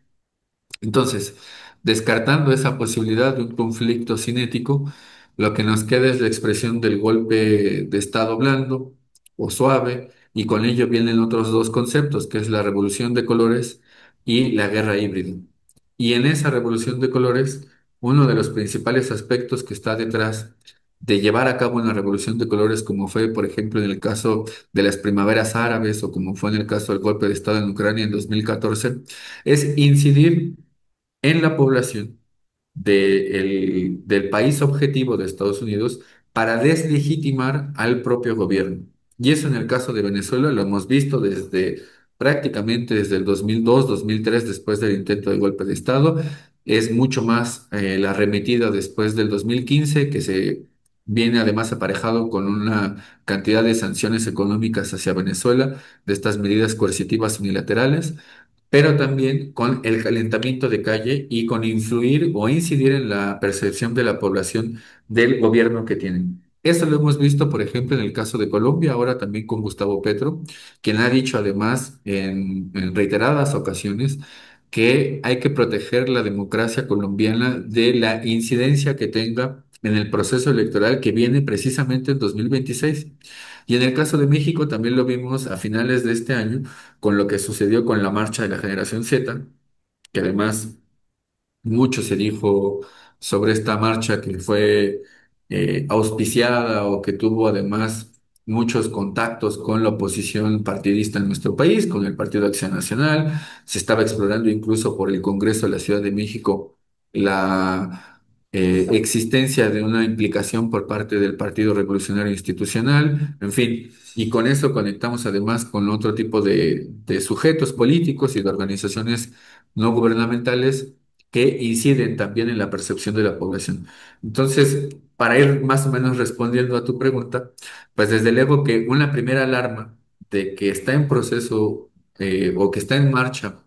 Entonces, descartando esa posibilidad de un conflicto cinético, lo que nos queda es la expresión del golpe de estado blando o suave, y con ello vienen otros dos conceptos, que es la revolución de colores y la guerra híbrida. Y en esa revolución de colores, uno de los principales aspectos que está detrás de llevar a cabo una revolución de colores, como fue, por ejemplo, en el caso de las primaveras árabes o como fue en el caso del golpe de estado en Ucrania en 2014, es incidir en la población del país objetivo de Estados Unidos para deslegitimar al propio gobierno. Y eso en el caso de Venezuela lo hemos visto desde prácticamente desde el 2002, 2003, después del intento de golpe de Estado. Es mucho más la arremetida después del 2015, que se viene además aparejado con una cantidad de sanciones económicas hacia Venezuela, de estas medidas coercitivas unilaterales, pero también con el calentamiento de calle y con influir o incidir en la percepción de la población del gobierno que tienen. Eso lo hemos visto, por ejemplo, en el caso de Colombia, ahora también con Gustavo Petro, quien ha dicho además en reiteradas ocasiones que hay que proteger la democracia colombiana de la incidencia que tenga en el proceso electoral que viene precisamente en 2026. Y en el caso de México también lo vimos a finales de este año con lo que sucedió con la marcha de la generación Z, que además mucho se dijo sobre esta marcha que fue auspiciada o que tuvo además muchos contactos con la oposición partidista en nuestro país, con el Partido de Acción Nacional. Se estaba explorando incluso por el Congreso de la Ciudad de México la existencia de una implicación por parte del Partido Revolucionario Institucional, en fin. Y con eso conectamos además con otro tipo de sujetos políticos y de organizaciones no gubernamentales que inciden también en la percepción de la población. Entonces, para ir más o menos respondiendo a tu pregunta, pues desde luego que una primera alarma de que está en proceso o que está en marcha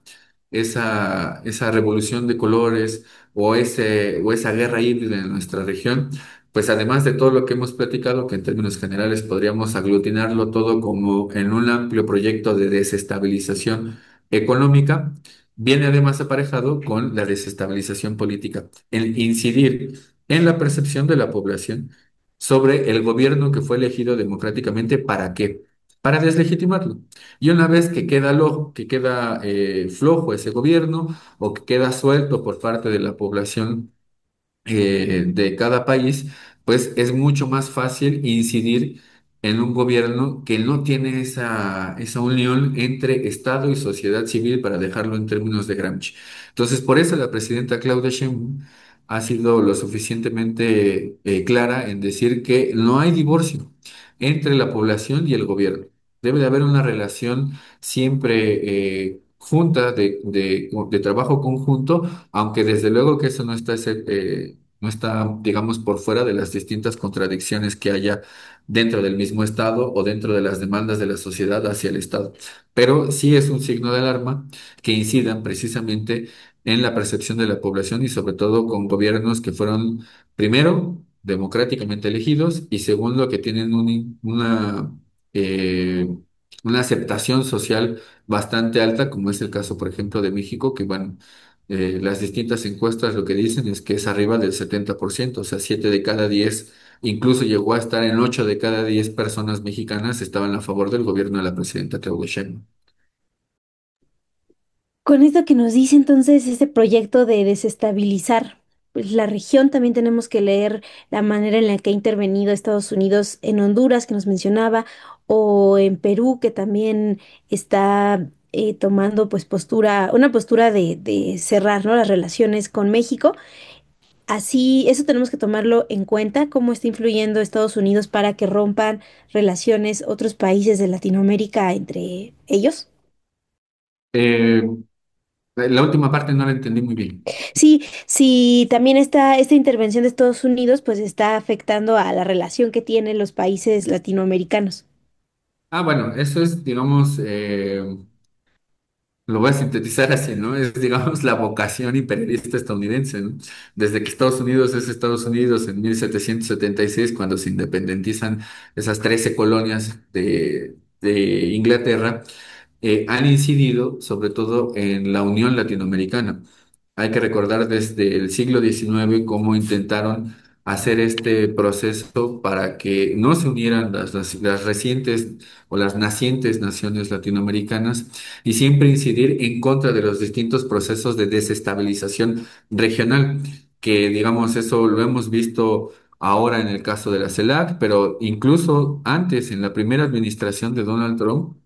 esa revolución de colores o esa guerra híbrida en nuestra región, pues además de todo lo que hemos platicado, que en términos generales podríamos aglutinarlo todo como en un amplio proyecto de desestabilización económica, viene además aparejado con la desestabilización política, el incidir en la percepción de la población sobre el gobierno que fue elegido democráticamente. ¿Para qué? Para deslegitimarlo. Y una vez que queda flojo ese gobierno o que queda suelto por parte de la población de cada país, pues es mucho más fácil incidir en un gobierno que no tiene esa unión entre Estado y sociedad civil, para dejarlo en términos de Gramsci. Entonces, por eso la presidenta Claudia Sheinbaum ha sido lo suficientemente clara en decir que no hay divorcio entre la población y el gobierno. Debe de haber una relación siempre junta de trabajo conjunto, aunque desde luego que eso no está, digamos, por fuera de las distintas contradicciones que haya dentro del mismo Estado o dentro de las demandas de la sociedad hacia el Estado. Pero sí es un signo de alarma que incidan precisamente en la percepción de la población y sobre todo con gobiernos que fueron, primero, democráticamente elegidos y segundo, que tienen eh, una aceptación social bastante alta, como es el caso, por ejemplo, de México, que bueno, las distintas encuestas lo que dicen es que es arriba del 70%, o sea, 7 de cada 10, incluso llegó a estar en 8 de cada 10 personas mexicanas estaban a favor del gobierno de la presidenta Claudia Sheinbaum. Con esto que nos dice entonces ese proyecto de desestabilizar pues, la región, también tenemos que leer la manera en la que ha intervenido Estados Unidos en Honduras, que nos mencionaba, o en Perú, que también está tomando pues postura, una postura de cerrar, ¿no? Las relaciones con México. Así, eso tenemos que tomarlo en cuenta, cómo está influyendo Estados Unidos para que rompan relaciones otros países de Latinoamérica entre ellos. Eh, la última parte no la entendí muy bien. Sí, sí, también esta intervención de Estados Unidos pues está afectando a la relación que tienen los países latinoamericanos. Ah, bueno, eso es, digamos, lo voy a sintetizar así, ¿no? Es, digamos, la vocación imperialista estadounidense, ¿no? Desde que Estados Unidos es Estados Unidos en 1776, cuando se independentizan esas 13 colonias de Inglaterra, han incidido sobre todo en la Unión Latinoamericana. Hay que recordar desde el siglo XIX cómo intentaron hacer este proceso para que no se unieran las recientes o las nacientes naciones latinoamericanas y siempre incidir en contra de los distintos procesos de desestabilización regional, que digamos eso lo hemos visto ahora en el caso de la CELAC, pero incluso antes, en la primera administración de Donald Trump,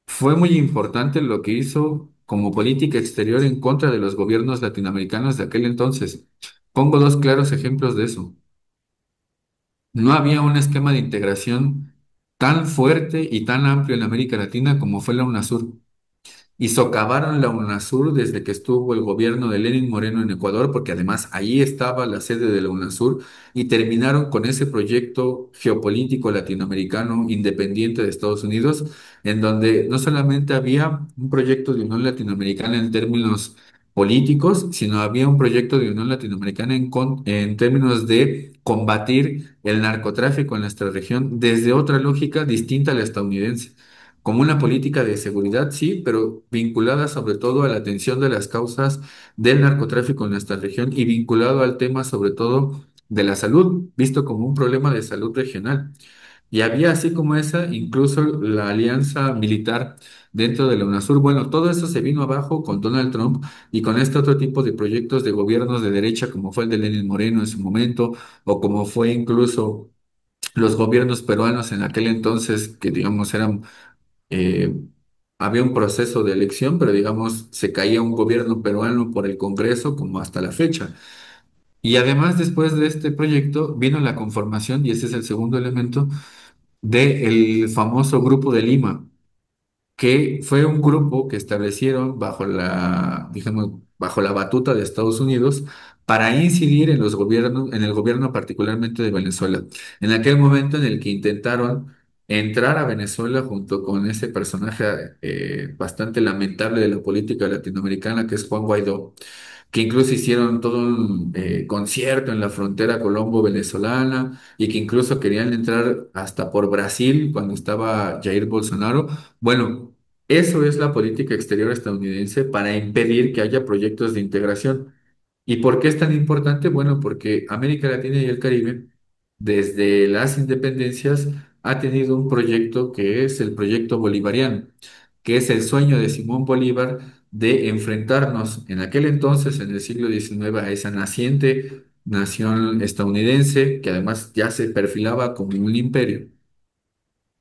fue muy importante lo que hizo como política exterior en contra de los gobiernos latinoamericanos de aquel entonces. Pongo dos claros ejemplos de eso. No había un esquema de integración tan fuerte y tan amplio en América Latina como fue la UNASUR y socavaron la UNASUR desde que estuvo el gobierno de Lenin Moreno en Ecuador, porque además ahí estaba la sede de la UNASUR, y terminaron con ese proyecto geopolítico latinoamericano independiente de Estados Unidos, en donde no solamente había un proyecto de unión latinoamericana en términos políticos, sino había un proyecto de unión latinoamericana en términos de combatir el narcotráfico en nuestra región desde otra lógica distinta a la estadounidense como una política de seguridad, sí, pero vinculada sobre todo a la atención de las causas del narcotráfico en nuestra región y vinculado al tema sobre todo de la salud, visto como un problema de salud regional. Y había así como esa, incluso la alianza militar dentro de la UNASUR. Bueno, todo eso se vino abajo con Donald Trump y con este otro tipo de proyectos de gobiernos de derecha, como fue el de Lenin Moreno en su momento, o como fue incluso los gobiernos peruanos en aquel entonces, que digamos eran eh, había un proceso de elección, pero digamos, se caía un gobierno peruano por el Congreso como hasta la fecha. Y además, después de este proyecto, vino la conformación, y ese es el segundo elemento, del famoso Grupo de Lima, que fue un grupo que establecieron bajo digamos, bajo la batuta de Estados Unidos para incidir en los gobiernos, en el gobierno particularmente de Venezuela. En aquel momento en el que intentaron entrar a Venezuela junto con ese personaje bastante lamentable de la política latinoamericana que es Juan Guaidó, que incluso hicieron todo un concierto en la frontera colombo-venezolana y que incluso querían entrar hasta por Brasil cuando estaba Jair Bolsonaro. Bueno, eso es la política exterior estadounidense para impedir que haya proyectos de integración. ¿Y por qué es tan importante? Bueno, porque América Latina y el Caribe, desde las independencias, ha tenido un proyecto que es el proyecto bolivariano, que es el sueño de Simón Bolívar de enfrentarnos en aquel entonces, en el siglo XIX, a esa naciente nación estadounidense, que además ya se perfilaba como un imperio.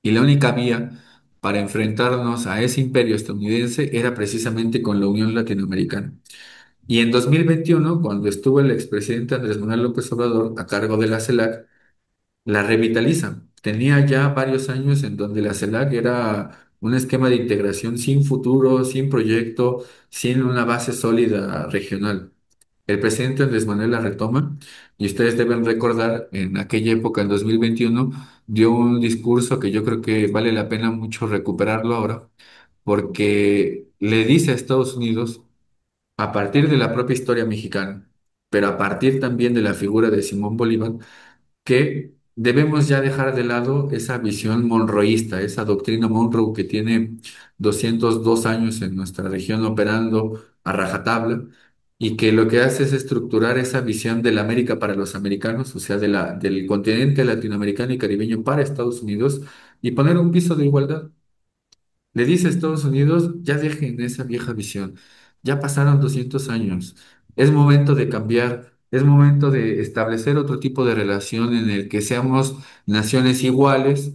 Y la única vía para enfrentarnos a ese imperio estadounidense era precisamente con la Unión Latinoamericana. Y en 2021, cuando estuvo el expresidente Andrés Manuel López Obrador a cargo de la CELAC, la revitaliza. Tenía ya varios años en donde la CELAC era un esquema de integración sin futuro, sin proyecto, sin una base sólida regional. El presidente Andrés Manuel la retoma y ustedes deben recordar, en aquella época, en 2021, dio un discurso que yo creo que vale la pena mucho recuperarlo ahora, porque le dice a Estados Unidos a partir de la propia historia mexicana, pero a partir también de la figura de Simón Bolívar, que debemos ya dejar de lado esa visión monroísta, esa doctrina Monroe que tiene 202 años en nuestra región operando a rajatabla y que lo que hace es estructurar esa visión de la América para los americanos, o sea, del continente latinoamericano y caribeño para Estados Unidos y poner un piso de igualdad. Le dice a Estados Unidos, ya dejen esa vieja visión, ya pasaron 200 años, es momento de cambiar, es momento de establecer otro tipo de relación en el que seamos naciones iguales,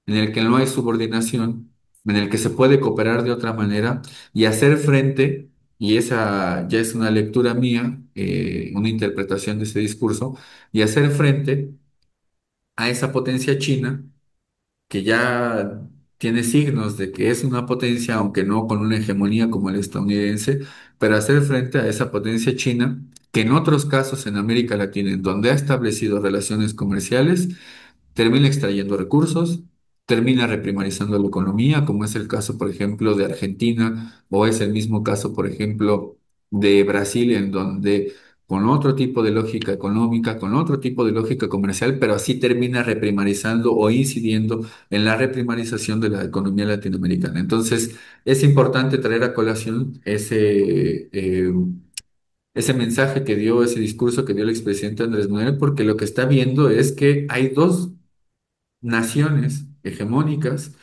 en el que no hay subordinación, en el que se puede cooperar de otra manera y hacer frente, y esa ya es una lectura mía, una interpretación de ese discurso, y hacer frente a esa potencia china que ya tiene signos de que es una potencia, aunque no con una hegemonía como el estadounidense, pero hacer frente a esa potencia china, que en otros casos en América Latina, en donde ha establecido relaciones comerciales, termina extrayendo recursos, termina reprimarizando la economía, como es el caso, por ejemplo, de Argentina, o es el mismo caso, por ejemplo, de Brasil, en donde con otro tipo de lógica económica, con otro tipo de lógica comercial, pero así termina reprimarizando o incidiendo en la reprimarización de la economía latinoamericana. Entonces, es importante traer a colación ese mensaje que dio, ese discurso que dio el expresidente Andrés Manuel, porque lo que está viendo es que hay dos naciones hegemónicas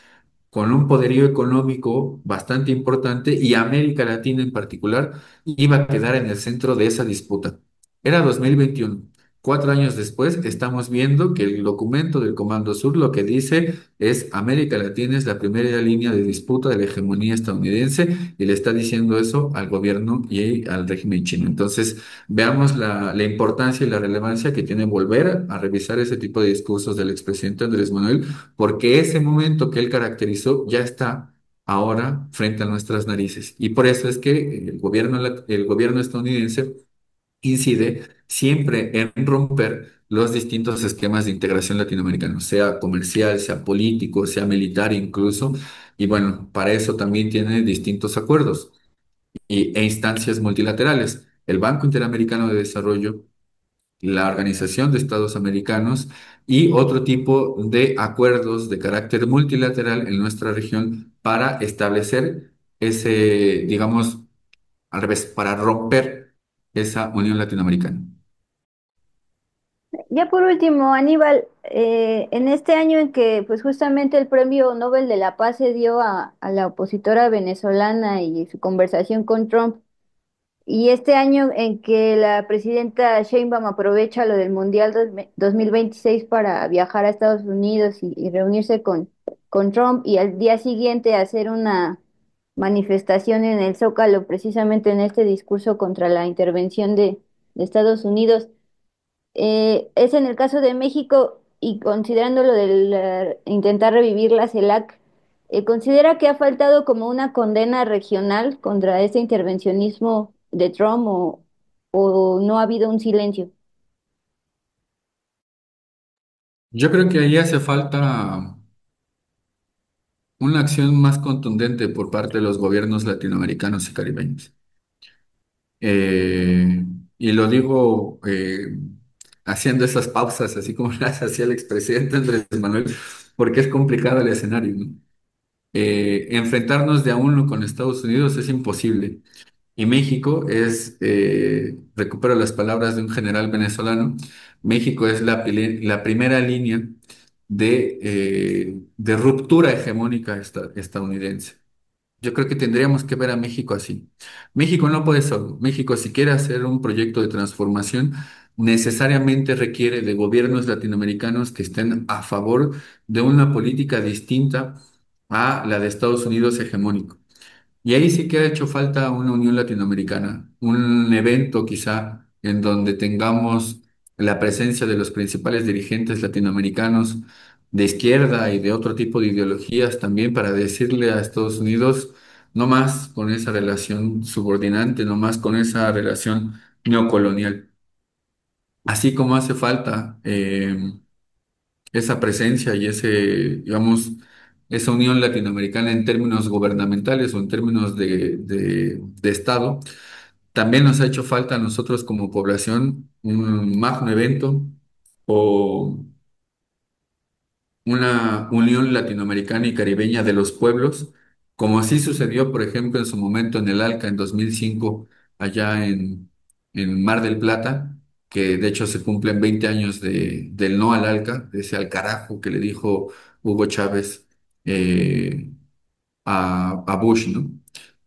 con un poderío económico bastante importante y América Latina en particular iba a quedar en el centro de esa disputa. Era 2021. 4 años después, estamos viendo que el documento del Comando Sur lo que dice es América Latina es la primera línea de disputa de la hegemonía estadounidense y le está diciendo eso al gobierno y al régimen chino. Entonces, veamos la importancia y la relevancia que tiene volver a revisar ese tipo de discursos del expresidente Andrés Manuel porque ese momento que él caracterizó ya está ahora frente a nuestras narices. Y por eso es que el gobierno estadounidense incide siempre en romper los distintos esquemas de integración latinoamericano, sea comercial, sea político, sea militar incluso. Y bueno, para eso también tiene distintos acuerdos e instancias multilaterales. El Banco Interamericano de Desarrollo, la Organización de Estados Americanos y otro tipo de acuerdos de carácter multilateral en nuestra región para establecer ese, digamos, al revés, para romper esa Unión Latinoamericana. Ya por último, Aníbal, en este año en que pues justamente el Premio Nobel de la Paz se dio a la opositora venezolana y su conversación con Trump, y este año en que la presidenta Sheinbaum aprovecha lo del Mundial 2026 para viajar a Estados Unidos y reunirse con Trump y al día siguiente hacer una manifestación en el Zócalo precisamente en este discurso contra la intervención de Estados Unidos. Es en el caso de México y considerando lo del intentar revivir la CELAC, ¿considera que ha faltado como una condena regional contra este intervencionismo de Trump o no ha habido un silencio? Yo creo que ahí hace falta una acción más contundente por parte de los gobiernos latinoamericanos y caribeños. Eh, y lo digo haciendo esas pausas, así como las hacía el expresidente Andrés Manuel, porque es complicado el escenario, ¿no? Enfrentarnos de a uno con Estados Unidos es imposible. Y México es, recupero las palabras de un general venezolano, México es la primera línea de ruptura hegemónica estadounidense. Yo creo que tendríamos que ver a México así. México no puede solo. México, si quiere hacer un proyecto de transformación, necesariamente requiere de gobiernos latinoamericanos que estén a favor de una política distinta a la de Estados Unidos hegemónico. Y ahí sí que ha hecho falta una unión latinoamericana, un evento quizá en donde tengamos la presencia de los principales dirigentes latinoamericanos de izquierda y de otro tipo de ideologías también para decirle a Estados Unidos, no más con esa relación subordinante, no más con esa relación neocolonial. Así como hace falta esa presencia y digamos, esa unión latinoamericana en términos gubernamentales o en términos de Estado, También nos ha hecho falta a nosotros como población un magno evento o una unión latinoamericana y caribeña de los pueblos, como así sucedió, por ejemplo, en su momento en el ALCA en 2005, allá en Mar del Plata, que de hecho se cumplen 20 años del no al ALCA, de ese al carajo que le dijo Hugo Chávez eh, a Bush, ¿no?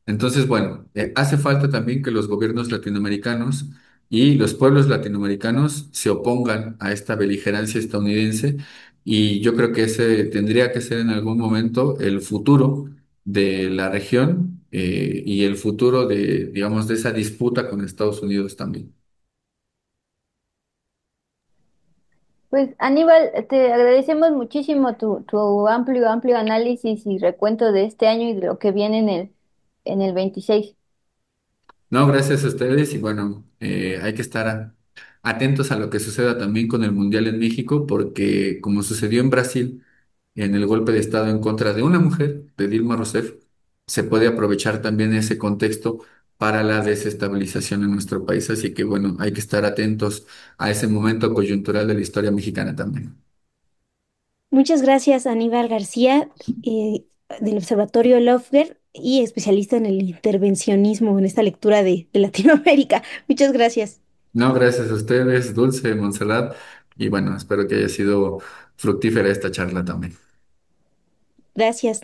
Entonces, bueno, hace falta también que los gobiernos latinoamericanos y los pueblos latinoamericanos se opongan a esta beligerancia estadounidense y yo creo que ese tendría que ser en algún momento el futuro de la región y el futuro de, digamos, de esa disputa con Estados Unidos también. Pues Aníbal, te agradecemos muchísimo tu amplio análisis y recuento de este año y de lo que viene en el 26. No, gracias a ustedes y bueno, hay que estar atentos a lo que suceda también con el Mundial en México, porque como sucedió en Brasil, en el golpe de Estado en contra de una mujer, de Dilma Rousseff, se puede aprovechar también ese contexto para la desestabilización en nuestro país. Así que bueno, hay que estar atentos a ese momento coyuntural de la historia mexicana también. Muchas gracias, Aníbal García, eh, del Observatorio Lofgren y especialista en el intervencionismo en esta lectura de Latinoamérica. Muchas gracias. No, gracias a ustedes, Dulce, Montserrat, y bueno, espero que haya sido fructífera esta charla también. Gracias.